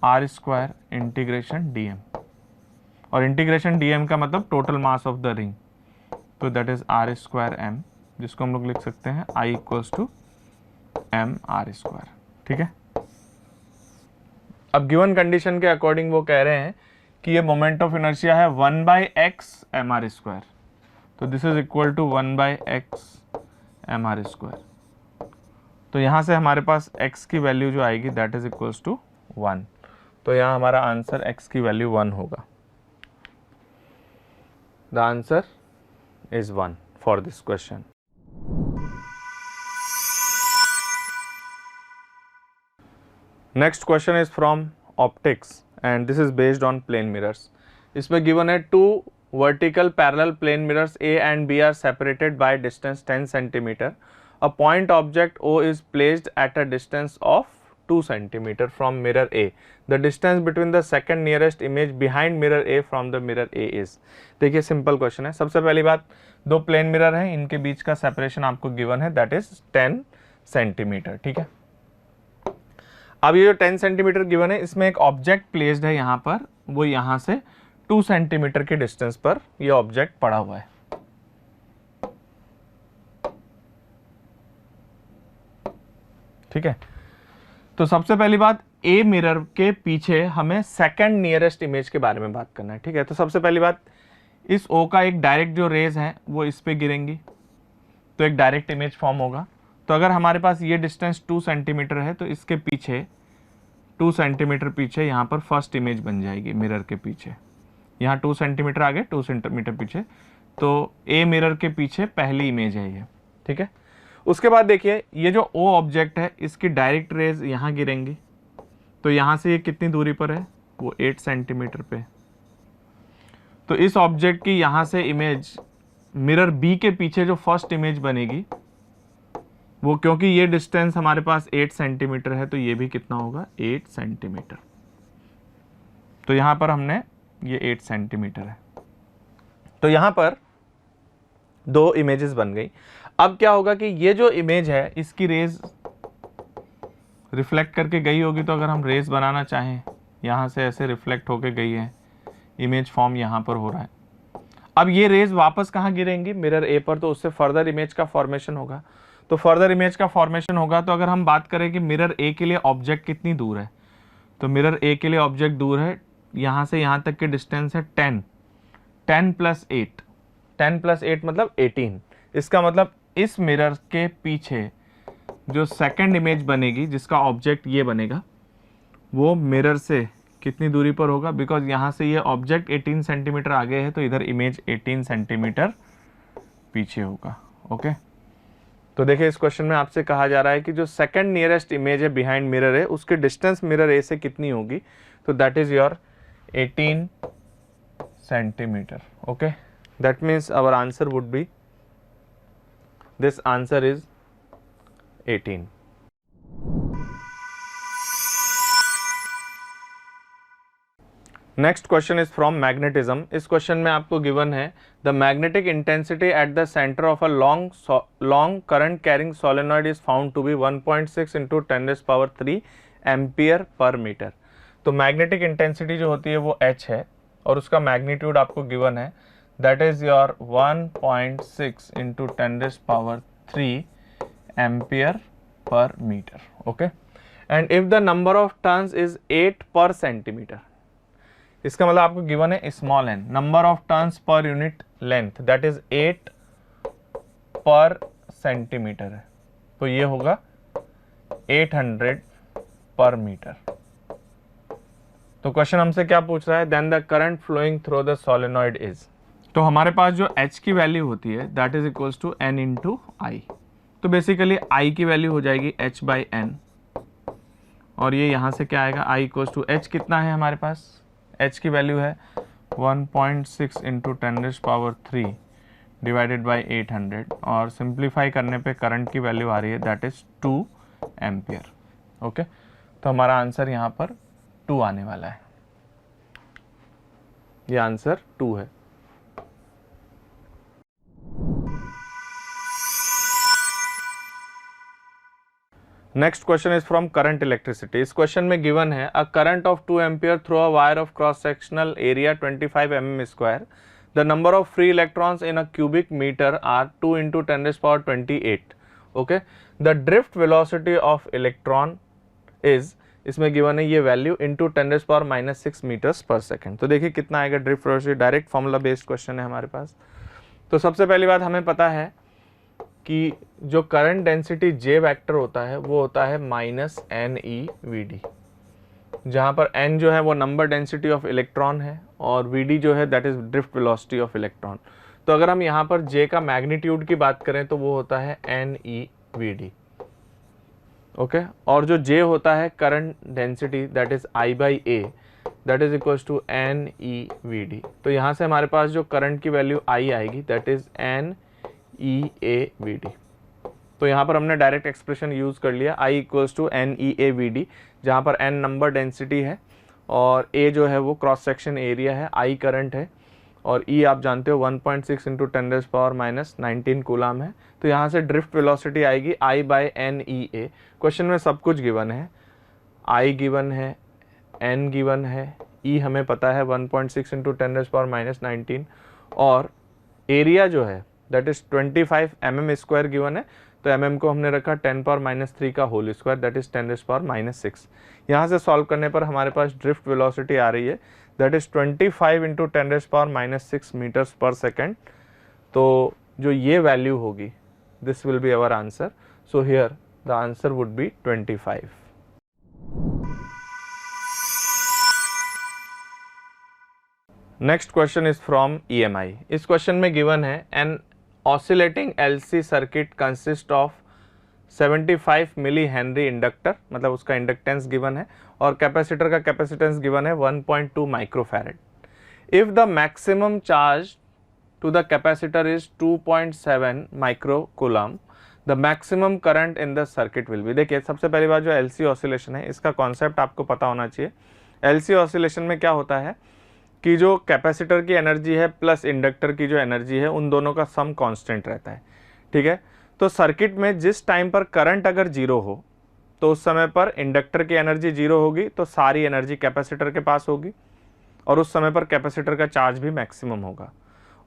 r² integration dm, और इंटीग्रेशन dm का मतलब total mass of the ring, तो दैट इज r² m, जिसको हम लोग लिख सकते हैं I इक्वल्स टू mr²। ठीक है, अब गिवन कंडीशन के अकॉर्डिंग वो कह रहे हैं कि ये मोमेंट ऑफ इनर्शिया है 1/x mr², तो this is equal to 1/x mr²। तो यहाँ से हमारे पास x की वैल्यू जो आएगी दैट इज इक्वल्स टू 1। तो यहाँ हमारा आंसर x की वैल्यू 1 होगा। The answer is 1 for this question. Next question is from optics and this is based on plane mirrors. इसमें गिवन है 2 vertical parallel plane mirrors A and B are separated by distance 10 centimeter. A point object O is placed at a distance of 2 centimeter from mirror A. The distance between the second nearest image behind mirror A from the mirror A is. देखिए simple question है। सबसे पहली बात, 2 plane mirror हैं, इनके बीच का separation आपको given है दैट इज 10 सेंटीमीटर। ठीक है, अब ये जो 10 सेंटीमीटर गिवन है, इसमें एक ऑब्जेक्ट प्लेस्ड है यहाँ पर, वो यहाँ से 2 सेंटीमीटर के डिस्टेंस पर ये ऑब्जेक्ट पड़ा हुआ है। ठीक है, तो सबसे पहली बात, ए मिरर के पीछे हमें सेकंड नियरेस्ट इमेज के बारे में बात करना है। ठीक है, तो सबसे पहली बात, इस ओ का एक डायरेक्ट जो रेज है वो इस पे गिरेंगी तो एक डायरेक्ट इमेज फॉर्म होगा। तो अगर हमारे पास ये डिस्टेंस 2 सेंटीमीटर है तो इसके पीछे 2 सेंटीमीटर पीछे यहाँ पर फर्स्ट इमेज बन जाएगी मिरर के पीछे। यहाँ 2 सेंटीमीटर आगे 2 सेंटीमीटर पीछे, तो ए मिरर के पीछे पहली इमेज है ये। ठीक है, उसके बाद देखिए ये जो ओ ऑब्जेक्ट है इसकी डायरेक्ट रेज यहाँ गिरेंगी, तो यहाँ से ये कितनी दूरी पर है, वो 8 सेंटीमीटर पे। तो इस ऑब्जेक्ट की यहाँ से इमेज मिरर बी के पीछे जो फर्स्ट इमेज बनेगी वो, क्योंकि ये डिस्टेंस हमारे पास 8 सेंटीमीटर है तो ये भी कितना होगा, 8 सेंटीमीटर। तो यहाँ पर हमने ये 8 सेंटीमीटर है, तो यहाँ पर 2 इमेजेस बन गई। अब क्या होगा कि ये जो इमेज है इसकी रेज रिफ्लेक्ट करके गई होगी, तो अगर हम रेज बनाना चाहें यहाँ से ऐसे रिफ्लेक्ट होके गई है, इमेज फॉर्म यहाँ पर हो रहा है। अब ये रेज वापस कहाँ गिरेंगी, मिरर ए पर, तो उससे फर्दर इमेज का फॉर्मेशन होगा। तो फर्दर इमेज का फॉर्मेशन होगा, तो अगर हम बात करें कि मिरर ए के लिए ऑब्जेक्ट कितनी दूर है, तो मिरर ए के लिए ऑब्जेक्ट दूर है यहाँ से यहाँ तक की डिस्टेंस है 10 + 8, 10 + 8 मतलब 18। इसका मतलब इस मिरर के पीछे जो सेकंड इमेज बनेगी जिसका ऑब्जेक्ट ये बनेगा, वो मिरर से कितनी दूरी पर होगा, बिकॉज यहाँ से ये ऑब्जेक्ट 18 सेंटीमीटर आगे है तो इधर इमेज 18 सेंटीमीटर पीछे होगा। ओके, तो देखिए इस क्वेश्चन में आपसे कहा जा रहा है कि जो सेकंड नियरेस्ट इमेज है बिहाइंड मिरर है उसकी डिस्टेंस मिरर ए से कितनी होगी, तो that is your 18 centimeter. Okay, that means our answer would be, this answer is 18. Next question is from magnetism. इस क्वेश्चन में आपको गिवन है the magnetic intensity at the centre of a long current carrying solenoid is found to be 1.6 × 10⁻³ ampere per metre. तो magnetic intensity जो होती है वो H है और उसका मैग्नीट्यूड आपको गिवन है that is your 1.6 × 10⁻³ ampere per metre. Okay, and if the number of turns is 8 per centimetre, इसका मतलब आपको गिवन है small n, number of turns per unit length that is 8 per centimetre है, तो ये होगा 800 पर मीटर। तो क्वेश्चन हमसे क्या पूछ रहा है, then the current flowing through the solenoid is. तो हमारे पास जो H की वैल्यू होती है that is equals to N × I। तो बेसिकली I की वैल्यू हो जाएगी H/N और ये यहाँ से क्या आएगा, I इक्वल्स टू H कितना है हमारे पास, H की वैल्यू है 1.6 × 10⁻³ डिवाइडेड बाई 800 और सिंप्लीफाई करने पे करंट की वैल्यू आ रही है दैट इज 2 एम्पियर। ओके, तो हमारा आंसर यहाँ पर 2 आने वाला है, ये आंसर 2 है। Next question is from current electricity. इस क्वेश्चन में गिवन है a current of 2 ampere through a wire of cross sectional area 25 mm²। The number of free electrons in a cubic metre are 2 × 10⁻28। Okay, the drift velocity of electron is, इसमें given है ये value into 10⁻⁻6 metres per second. तो देखिए कितना आएगा drift velocity, direct formula based question है हमारे पास। तो सबसे पहली बात हमें पता है कि जो करंट डेंसिटी जे वेक्टर होता है वो होता है minus N E V D, जहाँ पर n जो है वो नंबर डेंसिटी ऑफ इलेक्ट्रॉन है और vd जो है that is drift velocity of electron. तो अगर हम यहाँ पर j का मैग्नीट्यूड की बात करें तो वो होता है N E V D, okay. और जो j होता है current density that is I by A, that is equals to N E V D. तो यहाँ से हमारे पास जो करंट की वैल्यू I आएगी that is N E A V D. तो यहाँ पर हमने डायरेक्ट एक्सप्रेशन यूज़ कर लिया, I equals to N E A V D, जहाँ पर n नंबर डेंसिटी है और A जो है वो क्रॉस सेक्शन एरिया है, I करंट है और E आप जानते हो 1.6 इंटू 10⁻⁻19 कूलाम है। तो यहाँ से ड्रिफ्ट वेलोसिटी आएगी I by N E A. Question में सब कुछ गिवन है, I गिवन है, N गिवन है, E हमें पता है 1.6 इंटू 10⁻⁻19 और एरिया जो है that is 25 mm square given है। तो mm को हमने रखा 10⁻³ का होल स्क्वायर दैट इज 10⁻�6। यहाँ से सॉल्व करने पर हमारे पास ड्रिफ्ट वेलोसिटी आ रही है that is 25 into 10⁻⁻6 metres per second. तो जो ये वैल्यू होगी this will be our answer. So here the answer would be 25। Next question is from EMI। इस क्वेश्चन में गिवन है an oscillating LC circuit consist of 75 milli henry inductor, मतलब उसका inductance given है, और कैपेसिटर का capacitance given है 1.2 microfarad. If the maximum charge to the capacitor is 2.7 micro coulomb, the maximum current in the circuit will be. देखिए सबसे पहली बात जो LC ऑसिलेशन है इसका कॉन्सेप्ट आपको पता होना चाहिए। LC ऑसिलेशन में क्या होता है कि जो कैपेसिटर की एनर्जी है प्लस इंडक्टर की जो एनर्जी है उन दोनों का सम कांस्टेंट रहता है, ठीक है। तो सर्किट में जिस टाइम पर करंट अगर जीरो हो तो उस समय पर इंडक्टर की एनर्जी जीरो होगी तो सारी एनर्जी कैपेसिटर के पास होगी और उस समय पर कैपेसिटर का चार्ज भी मैक्सिमम होगा।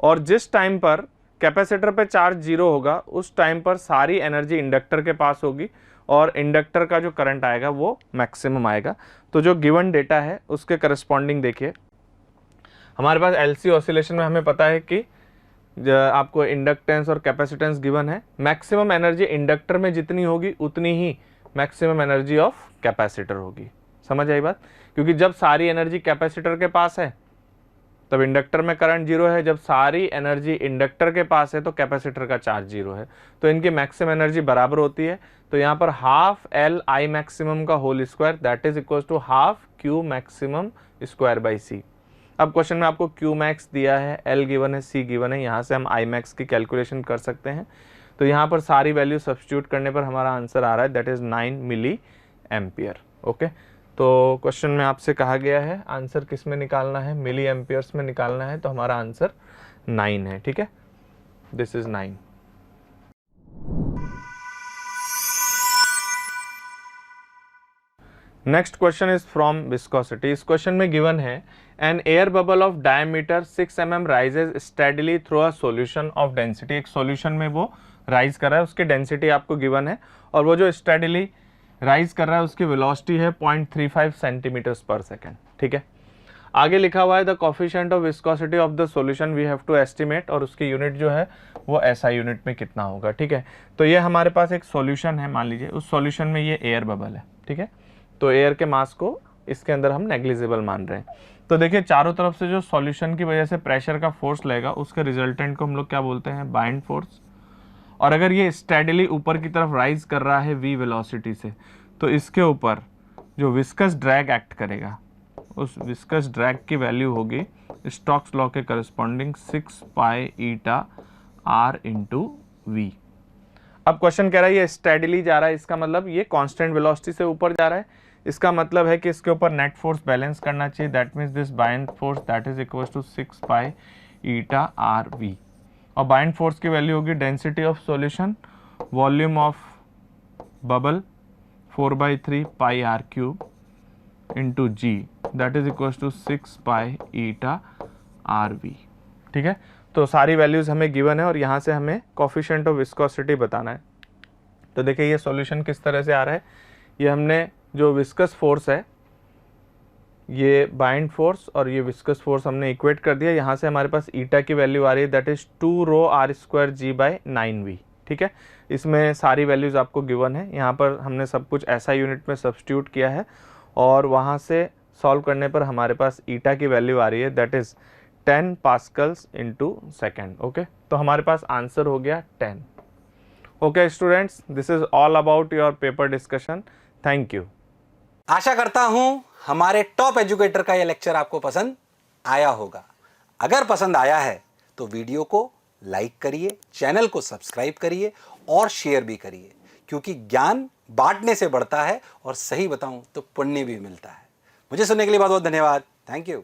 और जिस टाइम पर कैपेसिटर पे चार्ज जीरो होगा उस टाइम पर सारी एनर्जी इंडक्टर के पास होगी और इंडक्टर का जो करंट आएगा वो मैक्सिमम आएगा। तो जो गिवन डेटा है उसके करस्पॉन्डिंग देखिए हमारे पास LC ऑसिलेशन में हमें पता है कि आपको इंडक्टेंस और कैपेसिटेंस गिवन है। मैक्सिमम एनर्जी इंडक्टर में जितनी होगी उतनी ही मैक्सिमम एनर्जी ऑफ कैपेसिटर होगी। समझ आई बात? क्योंकि जब सारी एनर्जी कैपेसिटर के पास है तब इंडक्टर में करंट जीरो है, जब सारी एनर्जी इंडक्टर के पास है तो कैपेसिटर का चार्ज जीरो है। तो इनकी मैक्सिमम एनर्जी बराबर होती है। तो यहाँ पर हाफ L I मैक्सिमम का whole square that is equal to half Q maximum square by C। अब क्वेश्चन में आपको Q मैक्स दिया है, L गिवन है, C गिवन है, यहाँ से हम I मैक्स की कैलकुलेशन कर सकते हैं। तो यहाँ पर सारी वैल्यू सब्स्टिट्यूट करने पर हमारा आंसर आ रहा है that is 9 milli ampere. Okay, तो क्वेश्चन में आपसे कहा गया है आंसर किस में निकालना है, मिली एम्पियर्स में निकालना है। तो हमारा आंसर 9 है, ठीक है, this is 9। Next question is from viscosity. इस क्वेश्चन में गिवन है an air bubble of diameter 6 mm rises steadily through a solution of density. एक सॉल्यूशन में वो राइज कर रहा है, उसकी डेंसिटी आपको गिवन है और वो जो स्टेडली राइज कर रहा है उसकी वेलोसिटी है 0.35 सेंटीमीटर्स पर सेकेंड, ठीक है। आगे लिखा हुआ है the coefficient of viscosity of the solution we have to estimate, और उसकी यूनिट जो है वो SI यूनिट में कितना होगा, ठीक है। तो ये हमारे पास एक सॉल्यूशन है, मान लीजिए उस सॉल्यूशन में ये एयर बबल है, ठीक है। तो एयर के मास को इसके अंदर हम नेग्लिजिबल मान रहे हैं। तो देखिए चारों तरफ से जो सॉल्यूशन की वजह से प्रेशर का फोर्स लगेगा उसके रिजल्टेंट को हम लोग क्या बोलते हैं, बाइंड फोर्स। और अगर ये स्टेडली ऊपर की तरफ राइज कर रहा है v वेलोसिटी से, तो इसके ऊपर जो विस्कस ड्रैग एक्ट करेगा उस विस्कस ड्रैग की वैल्यू होगी स्टोक्स लॉ के corresponding 6 pi eta r into v. अब क्वेश्चन कह रहा है ये स्टेडली जा रहा है, इसका मतलब ये कांस्टेंट वेलोसिटी से ऊपर जा रहा है। इसका मतलब है कि इसके ऊपर नेट फोर्स बैलेंस करना चाहिए, that means this buoyant force that is equal to 6 pi eta r v. और बाइंड फोर्स की वैल्यू होगी density of solution volume of bubble 4/3 pi r cube into g that is equal to 6 pi eta r v, ठीक है। तो सारी values हमें given है और यहाँ से हमें कोफिशिएंट ऑफ विस्कोसिटी बताना है। तो देखिए ये सॉल्यूशन किस तरह से आ रहा है, ये हमने जो विस्कस फोर्स है ये बाइंड फोर्स और ये विस्कस फोर्स हमने इक्वेट कर दिया। यहाँ से हमारे पास ईटा की वैल्यू आ रही है that is 2 row r² g/9v, ठीक है। इसमें सारी वैल्यूज़ आपको गिवन है, यहाँ पर हमने सब कुछ SI यूनिट में सब्स्टिट्यूट किया है और वहाँ से सॉल्व करने पर हमारे पास ईटा की वैल्यू आ रही है, that is 10 pascals into second. Okay, तो हमारे पास आंसर हो गया 10। Okay students, this is all about your paper discussion. Thank you. आशा करता हूं हमारे टॉप एजुकेटर का यह लेक्चर आपको पसंद आया होगा। अगर पसंद आया है तो वीडियो को लाइक करिए, चैनल को सब्सक्राइब करिए और शेयर भी करिए, क्योंकि ज्ञान बांटने से बढ़ता है और सही बताऊं तो पुण्य भी मिलता है। मुझे सुनने के लिए बहुत बहुत धन्यवाद। Thank you.